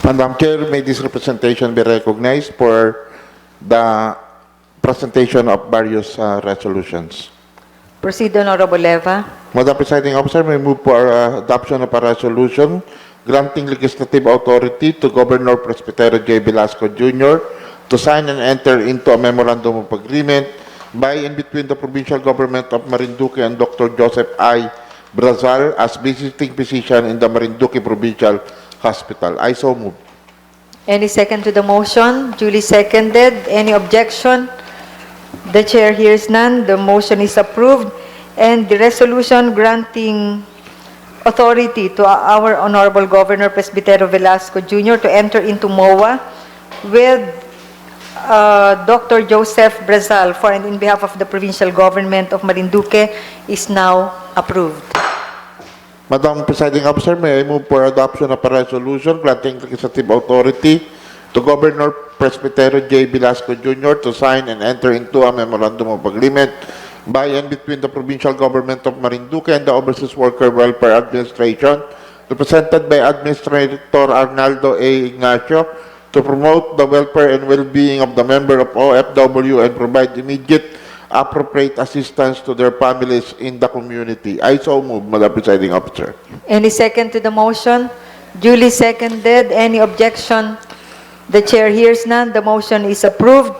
Madam Chair, may this representation be recognized for the presentation of various resolutions. Proceed, Honorable Leva. Madam Presiding Officer, may move for adoption of a resolution granting legislative authority to Governor Presbitero J. Velasco Jr. to sign and enter into a Memorandum of Agreement by and between the Provincial Government of Marinduque and Dr. Joseph I. Brazal as visiting physician in the Marinduque Provincial Hospital. I so move. Any second to the motion? Duly seconded. Any objection? The chair hears none. The motion is approved, and the resolution granting authority to our Honorable Governor Presbitero Velasco Jr. to enter into MOA with Dr. Joseph Brazal for and in behalf of the Provincial Government of Marinduque is now approved. Madam Presiding Officer, may I move for adoption of a resolution granting legislative authority to Governor Presbitero J. Velasco Jr. to sign and enter into a Memorandum of Agreement by and between the Provincial Government of Marinduque and the Overseas Worker Welfare Administration, represented by Administrator Arnaldo A. Ignacio, to promote the welfare and well-being of the member of OWWA and provide immediate appropriate assistance to their families in the community. I so move, Madam Presiding Officer. Any second to the motion? Duly seconded. Any objection? The chair hears none. The motion is approved.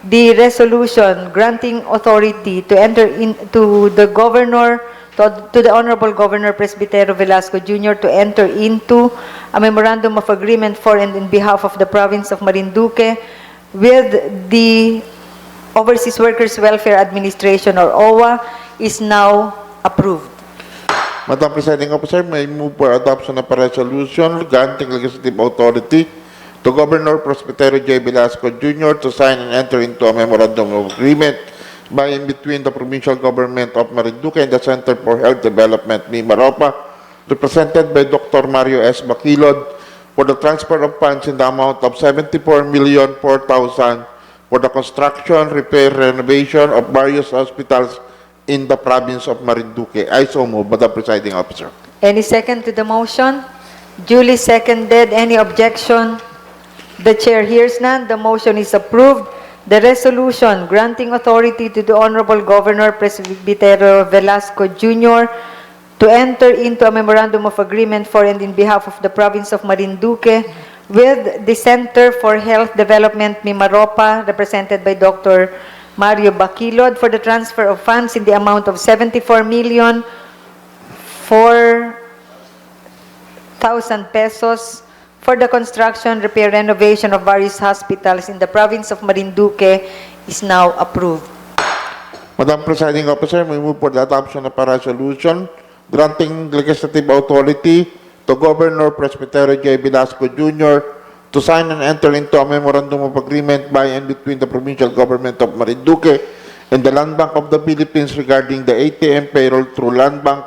The resolution granting authority to enter into the governor, to the Honorable Governor Presbitero Velasco Jr. to enter into a Memorandum of Agreement for and in behalf of the Province of Marinduque with the Overseas Workers Welfare Administration or OWWA is now approved. Madam Presiding Officer, may move for adoption of a resolution granting legislative authority to Governor Presbitero J. Velasco Jr. to sign and enter into a Memorandum of Agreement by and between the Provincial Government of Marinduque and the Center for Health Development, Mimaropa, represented by Dr. Mario S. Baquilod, for the transfer of funds in the amount of 74,004,000 for the construction, repair, renovation of various hospitals in the province of Marinduque. I so move, Madam Presiding Officer. Any second to the motion? Duly seconded. Any objection? The chair hears none. The motion is approved. The resolution granting authority to the Honorable Governor Presbitero Velasco Jr. to enter into a Memorandum of Agreement for and in behalf of the province of Marinduque with the Center for Health Development, Mimaropa, represented by Dr. Mario Baquilod, for the transfer of funds in the amount of 74,004,000 pesos for the construction, repair, renovation of various hospitals in the province of Marinduque is now approved. Madam Presiding Officer, we move for the adoption of a resolution granting legislative authority to Governor Presbitero J. Velasco Jr. to sign and enter into a Memorandum of Agreement by and between the Provincial Government of Marinduque and the Land Bank of the Philippines regarding the ATM payroll through Land Bank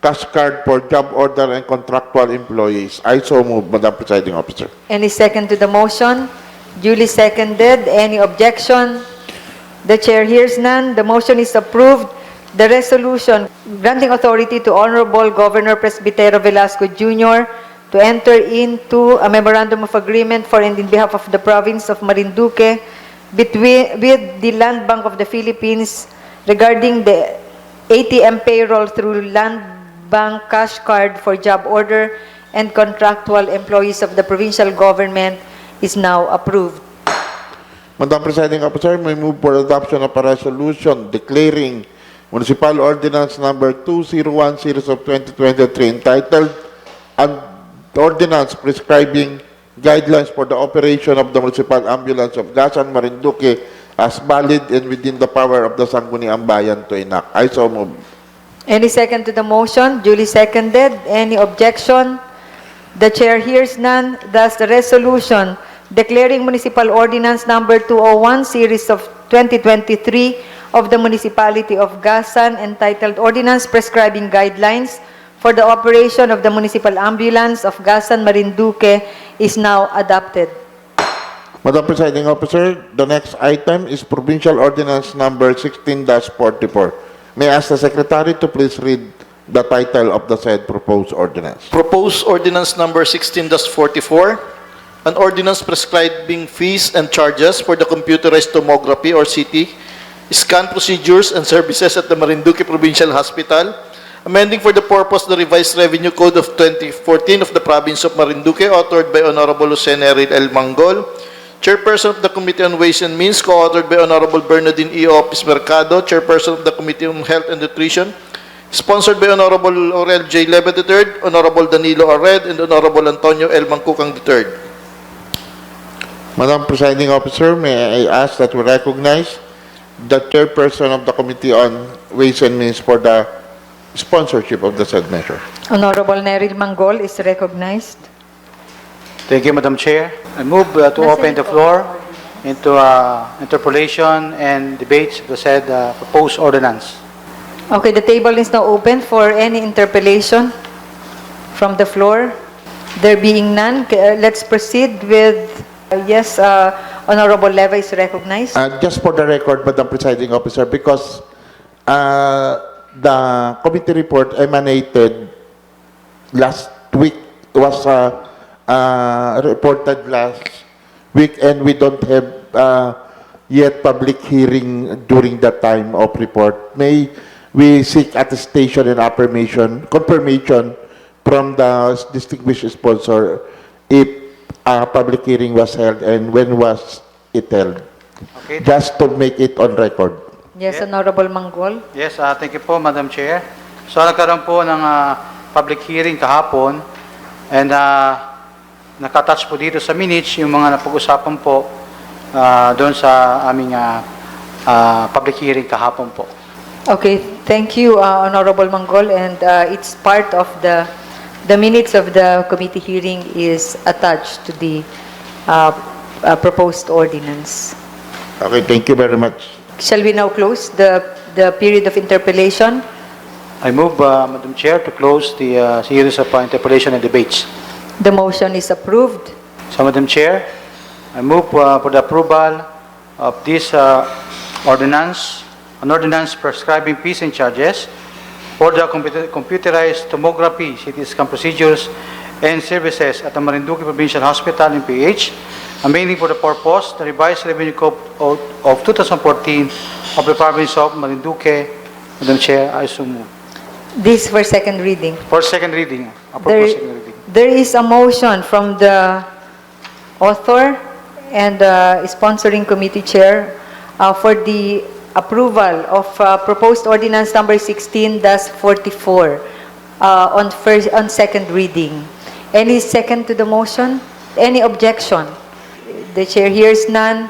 cash card for job order and contractual employees. I so move, Madam Presiding Officer. Any second to the motion? Duly seconded. Any objection? The chair hears none. The motion is approved. The resolution granting authority to Honorable Governor Presbitero Velasco Jr. to enter into a Memorandum of Agreement for and in behalf of the province of Marinduque with the Land Bank of the Philippines regarding the ATM payroll through Land Bank cash card for job order and contractual employees of the provincial government is now approved. Madam Presiding Officer, may move for adoption of a resolution declaring Municipal Ordinance Number 201 Series of 2023 entitled An Ordinance Prescribing Guidelines for the Operation of the Municipal Ambulance of Gasan, Marinduque as valid and within the power of the Sangguniang Bayan to enact. I so move. Any second to the motion? Duly seconded. Any objection? The chair hears none. Thus, the resolution declaring Municipal Ordinance Number 201 Series of 2023 of the Municipality of Gasan entitled Ordinance Prescribing Guidelines for the Operation of the Municipal Ambulance of Gasan, Marinduque is now adopted. Madam Presiding Officer, the next item is Provincial Ordinance Number 16-44. May I ask the Secretary to please read the title of the said proposed ordinance. Proposed Ordinance Number 16-44, an ordinance prescribing fees and charges for the computerized tomography or CT, scan procedures and services at the Marinduque Provincial Hospital, amending for the purpose the revised Revenue Code of 2014 of the Province of Marinduque, authored by Honorable Lucena L. Mangol, Chairperson of the Committee on Ways and Means, co-authored by Honorable Bernardine E. Opis Mercado, Chairperson of the Committee on Health and Nutrition, sponsored by Honorable Aurel J. Leva III, Honorable Danilo Arred, and Honorable Antonio L. Mangkukang III. Madam Presiding Officer, may I ask that we recognize the Chairperson of the Committee on Ways and Means for the sponsorship of the said measure. Honorable Neril Mangol is recognized. Thank you, Madam Chair. I move to open the floor into interpolation and debates of the said proposed ordinance. Okay, the table is now open for any interpellation from the floor. There being none, let's proceed with, yes, Honorable Leva is recognized. Just for the record, Madam Presiding Officer, because the committee report emanated last week, was reported last week, and we don't have yet public hearing during that time of report. May we seek attestation and confirmation from the distinguished sponsor if a public hearing was held and when was it held? Okay. Just to make it on record. Yes, Honorable Mangol. Yes, thank you po, Madam Chair. So, nagkaroon po ng public hearing kahapon and nakatouch po dito sa minutes yung mga napag-usapan po doon sa aming public hearing kahapon po. Okay, thank you, Honorable Manggol, and it's part of the minutes of the committee hearing is attached to the proposed ordinance. Okay, thank you very much. Shall we now close the period of interpellation? I move, Madam Chair, to close the series of interpellation and debates. The motion is approved. So, Madam Chair, I move for the approval of this ordinance, an ordinance prescribing fees and charges for the computerized tomography, CT scan procedures, and services at the Marinduque Provincial Hospital in PH, amending for the purpose the revised revenue code of 2014 of the province of Marinduque. Madam Chair, I so move. This for second reading. For second reading. Approve for second reading. There is a motion from the author and sponsoring committee chair for the approval of proposed ordinance number 16-44 on second reading. Any second to the motion? Any objection? The chair hears none.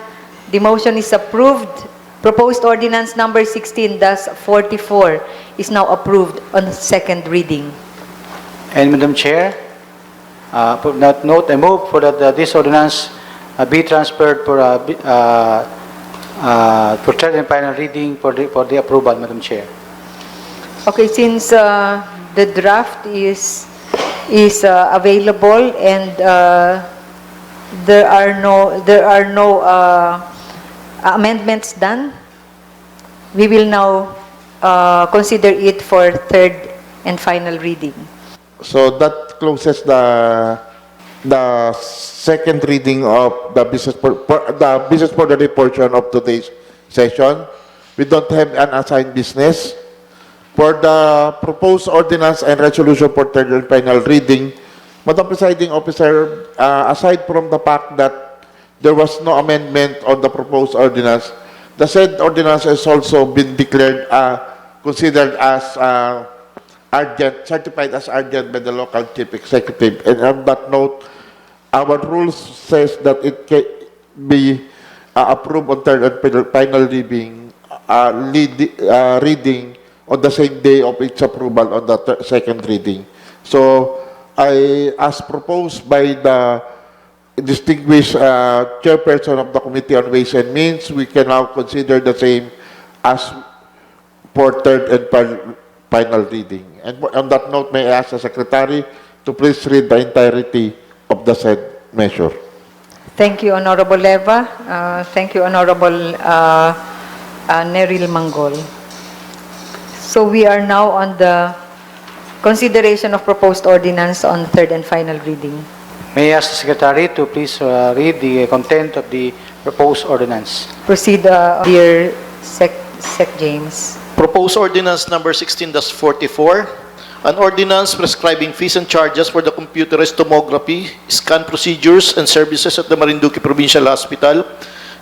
The motion is approved. Proposed ordinance number 16-44 is now approved on second reading. And Madam Chair, for that note, I move for that this ordinance be transferred for third and final reading for the approval, Madam Chair. Okay, since the draft is available and there are no amendments done, we will now consider it for third and final reading. So that closes the second reading of the business for the day portion of today's session. We don't have an assigned business. For the proposed ordinance and resolution for third and final reading, Madam Presiding Officer, aside from the fact that there was no amendment on the proposed ordinance, the said ordinance has also been declared, considered as urgent, certified as urgent by the local chief executive. And on that note, our rules says that it can be approved on third and final reading, reading on the same day of its approval on the second reading. So, as proposed by the distinguished chairperson of the Committee on Ways and Means, we can now consider the same as for third and final reading. And on that note, may I ask the Secretary to please read the entirety of the said measure. Thank you, Honorable Leva. Thank you, Honorable Neril Manggol. So we are now on the consideration of proposed ordinance on third and final reading. May I ask the Secretary to please read the content of the proposed ordinance. Proceed, dear Sec James. Proposed ordinance number 16-44, an ordinance prescribing fees and charges for the computerized tomography, scan procedures, and services at the Marinduque Provincial Hospital,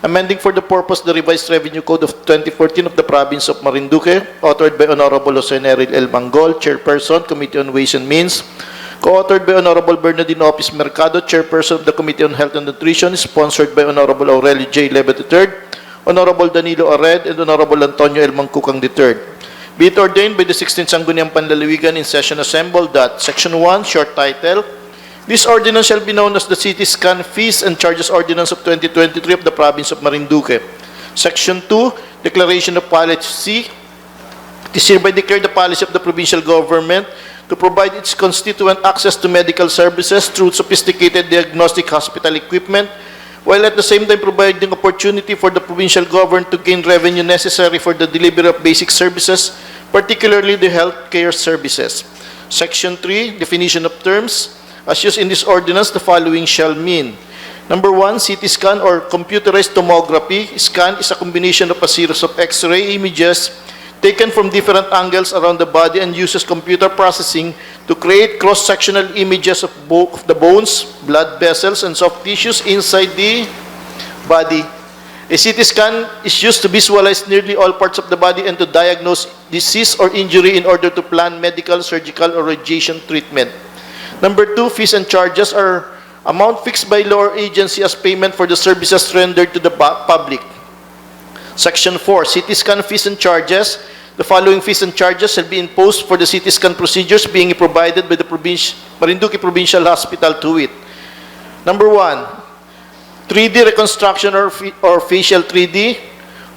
amending for the purpose the revised revenue code of 2014 of the province of Marinduque, authored by Honorable Jose Neril L. Manggol, Chairperson, Committee on Ways and Means, co-authored by Honorable Bernardino Opis Mercado, Chairperson of the Committee on Health and Nutrition, sponsored by Honorable Aurelio J. Leva III, Honorable Danilo Ared, and Honorable Antonio L. Mangkukang III. Be it ordained by the 16th Sangguniang Panlalawigan in session assembled that Section 1, short title, this ordinance shall be known as the CT Scan Fees and Charges Ordinance of 2023 of the Province of Marinduque. Section 2, Declaration of Policy. It is hereby declared the policy of the provincial government to provide its constituent access to medical services through sophisticated diagnostic hospital equipment, while at the same time providing opportunity for the provincial government to gain revenue necessary for the delivery of basic services, particularly the healthcare services. Section 3, Definition of Terms. As used in this ordinance, the following shall mean. Number 1, CT scan or computerized tomography. Scan is a combination of a series of X-ray images taken from different angles around the body and uses computer processing to create cross-sectional images of both the bones, blood vessels, and soft tissues inside the body. A CT scan is used to visualize nearly all parts of the body and to diagnose disease or injury in order to plan medical, surgical, or radiation treatment. Number 2, fees and charges are amount fixed by law or agency as payment for the services rendered to the public. Section 4, CT scan fees and charges. The following fees and charges shall be imposed for the CT scan procedures being provided by the Marinduque Provincial Hospital to wit. Number 1, 3D reconstruction or facial 3D,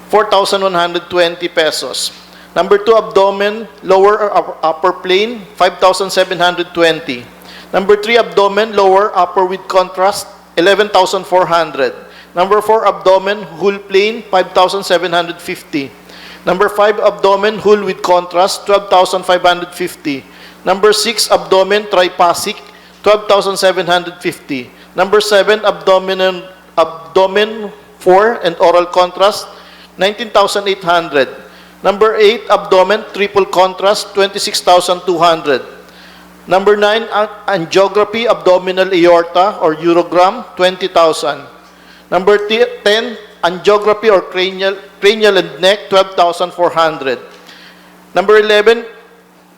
4,120 pesos. Number 2, abdomen, lower or upper plane, 5,720. Number 3, abdomen, lower, upper with contrast, 11,400. Number 4, abdomen, whole plane, 5,750. Number 5, abdomen, whole with contrast, 12,550. Number 6, abdomen, triphasic, 12,750. Number 7, abdomen 4 and oral contrast, 19,800. Number 8, abdomen, triple contrast, 26,200. Number 9, angiography, abdominal aorta or urogram, 20,000. Number 10, angiography or cranial and neck, 12,400. Number 11,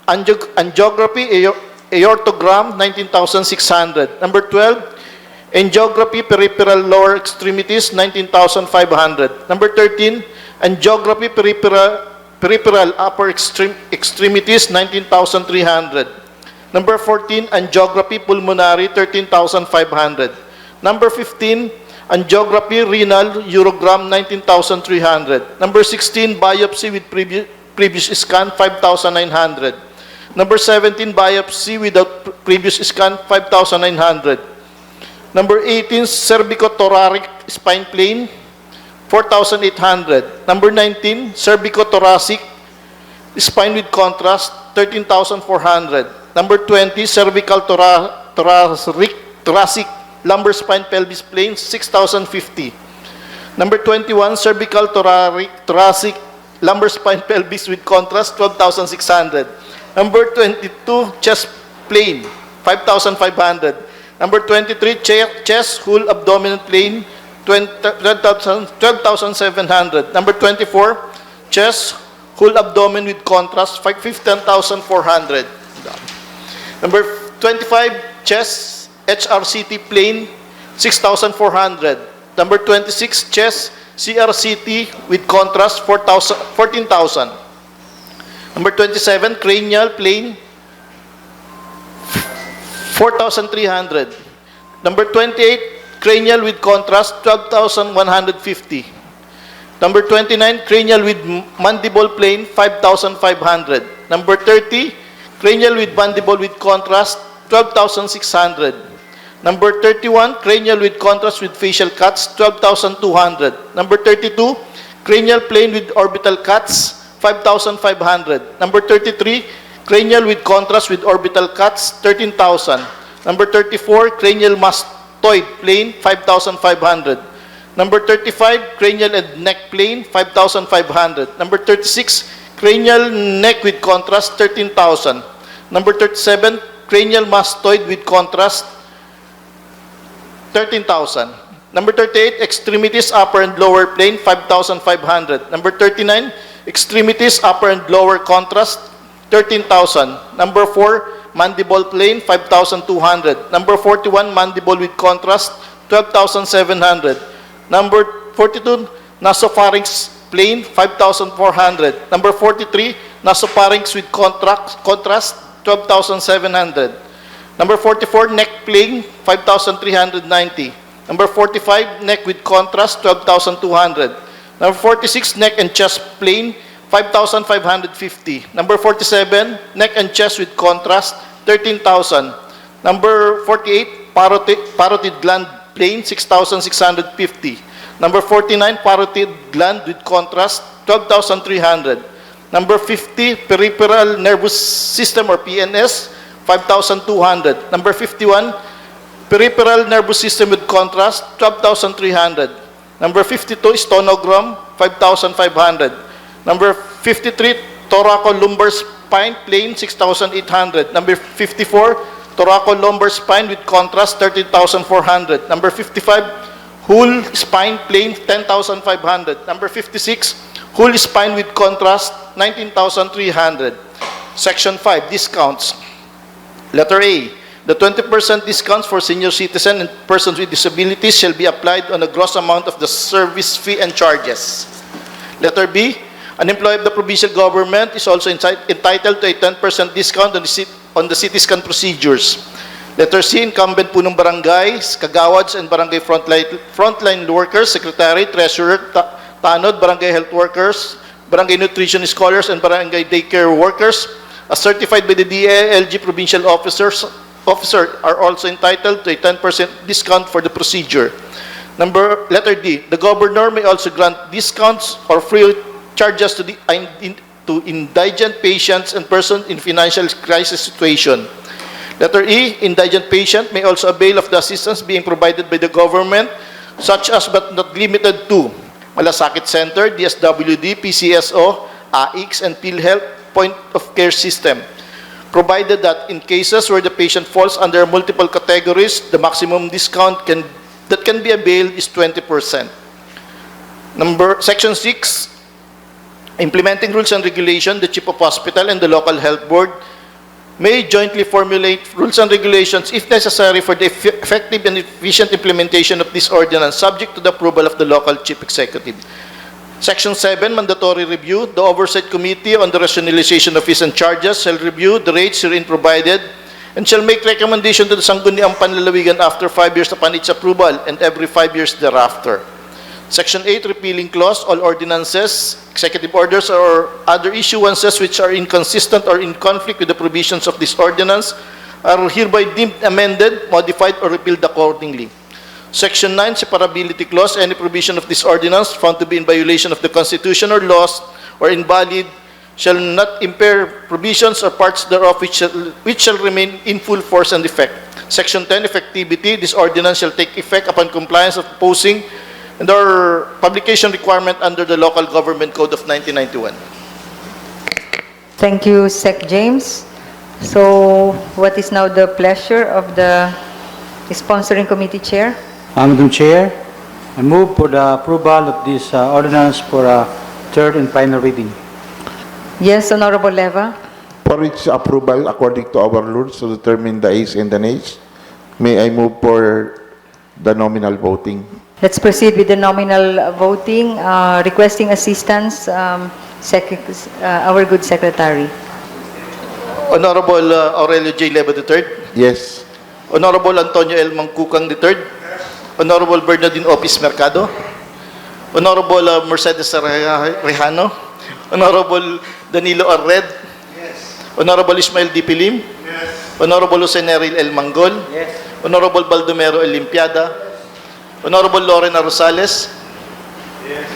angiography, aortogram, 19,600. Number 12, angiography, peripheral lower extremities, 19,500. Number 13, angiography, peripheral upper extremities, 19,300. Number 14, angiography, pulmonary, 13,500. Number 15, angiography, renal, urogram, 19,300. Number 16, biopsy with previous scan, 5,900. Number 17, biopsy without previous scan, 5,900. Number 18, cervicothoracic spine plane, 4,800. Number 19, cervicothoracic spine with contrast, 13,400. Number 20, cervical thoracic lumbar spine pelvis plane, 6,050. Number 21, cervical thoracic lumbar spine pelvis with contrast, 12,600. Number 22, chest plane, 5,500. Number 23, chest whole abdominal plane, 12,700. Number 24, chest whole abdomen with contrast, 15,400. Number 25, chest HRCT plane, 6,400. Number 26, chest CRCT with contrast, 14,000. Number 27, cranial plane, 4,300. Number 28, cranial with contrast, 12,150. Number 29, cranial with mandible plane, 5,500. Number 30, cranial with mandible with contrast, 12,600. Number 31, cranial with contrast with facial cuts, 12,200. Number 32, cranial plane with orbital cuts, 5,500. Number 33, cranial with contrast with orbital cuts, 13,000. Number 34, cranial mastoid plane, 5,500. Number 35, cranial and neck plane, 5,500. Number 36, cranial neck with contrast, 13,000. Number 37, cranial mastoid with contrast, 13,000. Number 38, extremities upper and lower plane, 5,500. Number 39, extremities upper and lower contrast, 13,000. Number 4, mandible plane, 5,200. Number 41, mandible with contrast, 12,700. Number 42, nasopharynx plane, 5,400. Number 43, nasopharynx with contrast, 12,700. Number 44, neck plane, 5,390. Number 45, neck with contrast, 12,200. Number 46, neck and chest plane, 5,550. Number 47, neck and chest with contrast, 13,000. Number 48, parotid gland plane, 6,650. Number 49, parotid gland with contrast, 12,300. Number 50, peripheral nervous system or PNS, 5,200. Number 51, peripheral nervous system with contrast, 12,300. Number 52, stonogram, 5,500. Number 53, thoracolumbar spine plane, 6,800. Number 54, thoracolumbar spine with contrast, 13,400. Number 55, whole spine plane, 10,500. Number 56, whole spine with contrast, 19,300. Section 5, discounts. Letter A, the 20% discounts for senior citizen and persons with disabilities shall be applied on the gross amount of the service fee and charges. Letter B, an employee of the provincial government is also entitled to a 10% discount on the CT scan procedures. Letter C, incumbent po ng barangays, kagawads, and barangay frontline workers, secretary, treasurer, tanod, barangay health workers, barangay nutrition scholars, and barangay daycare workers, as certified by the DALG provincial officer are also entitled to a 10% discount for the procedure. Letter D, the governor may also grant discounts or free charges to indigent patients and persons in financial crisis situation. Letter E, indigent patient may also avail of the assistance being provided by the government, such as but not limited to Malasakit Center, DSWD, PCSO, AIX, and PhilHealth point of care system, provided that in cases where the patient falls under multiple categories, the maximum discount that can be availed is 20%. Section 6, implementing rules and regulation, the chief of hospital and the local health board may jointly formulate rules and regulations if necessary for the effective and efficient implementation of this ordinance, subject to the approval of the local chief executive. Section 7, mandatory review. The Oversight Committee on the Rationalization of Fees and Charges shall review the rates herein provided and shall make recommendation to the Sangguniang Panlalawigan after 5 years upon its approval and every 5 years thereafter. Section 8, repealing clause. All ordinances, executive orders, or other issuances which are inconsistent or in conflict with the provisions of this ordinance are hereby deemed amended, modified, or repealed accordingly. Section 9, separability clause. Any provision of this ordinance found to be in violation of the Constitution or laws or invalid shall not impair provisions or parts thereof which shall remain in full force and effect. Section 10, effectivity. This ordinance shall take effect upon compliance of posting and or publication requirement under the Local Government Code of 1991. Thank you, Sec James. So, what is now the pleasure of the sponsoring committee chair? Madam Chair, I move for the approval of this ordinance for a third and final reading. Yes, Honorable Leva. For its approval according to our rules to determine the ayes and the nays, may I move for the nominal voting? Let's proceed with the nominal voting. Requesting assistance, our good secretary. Honorable Aurelio J. Leva III. Yes. Honorable Antonio L. Mangkukang III. Honorable Bernardine Opis Mercado. Honorable Mercedes Rejano. Honorable Danilo Arred. Yes. Honorable Ismael D. Pilim. Yes. Honorable Jose Neril L. Manggol. Yes. Honorable Baldomero L. Limpiada. Honorable Lorena Rosales. Yes.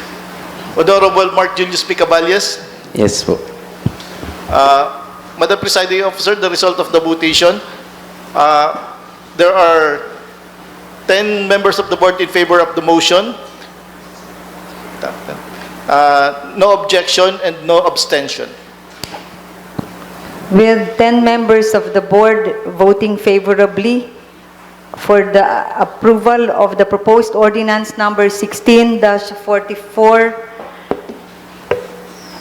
Honorable Mark Julius P. Caballes. Yes po. Madam Presiding Officer, the result of the votation, there are 10 members of the board in favor of the motion, no objection, and no abstention. With 10 members of the board voting favorably for the approval of the proposed ordinance number 16-44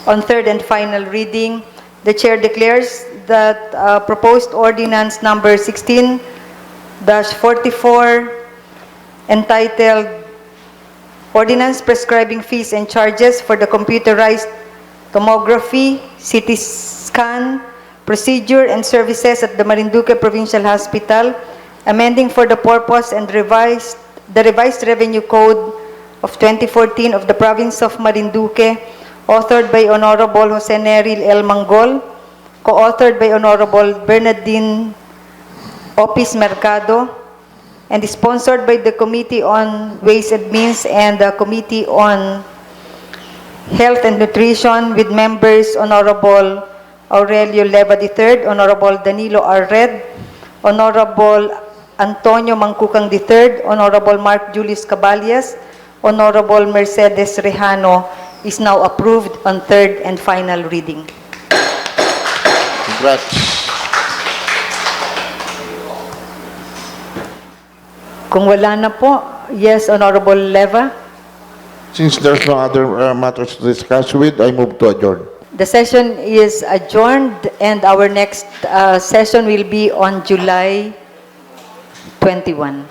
on third and final reading, the chair declares that proposed ordinance number 16-44 entitled Ordinance Prescribing Fees and Charges for the Computerized Tomography, CT Scan, Procedure and Services at the Marinduque Provincial Hospital, amending for the purpose and the revised Revenue Code of 2014 of the Province of Marinduque, authored by Honorable Jose Neril L. Manggol, co-authored by Honorable Bernardine Opis Mercado, and sponsored by the Committee on Ways and Means and the Committee on Health and Nutrition, with members Honorable Aurelio Leva III, Honorable Danilo Arred, Honorable Antonio Mangkukang III, Honorable Mark Julius Caballes, Honorable Mercedes Rejano, is now approved on third and final reading. Congrats. Kung wala na po, yes, Honorable Leva. Since there's no other matters to discuss with, I move to adjourn. The session is adjourned and our next session will be on July 21.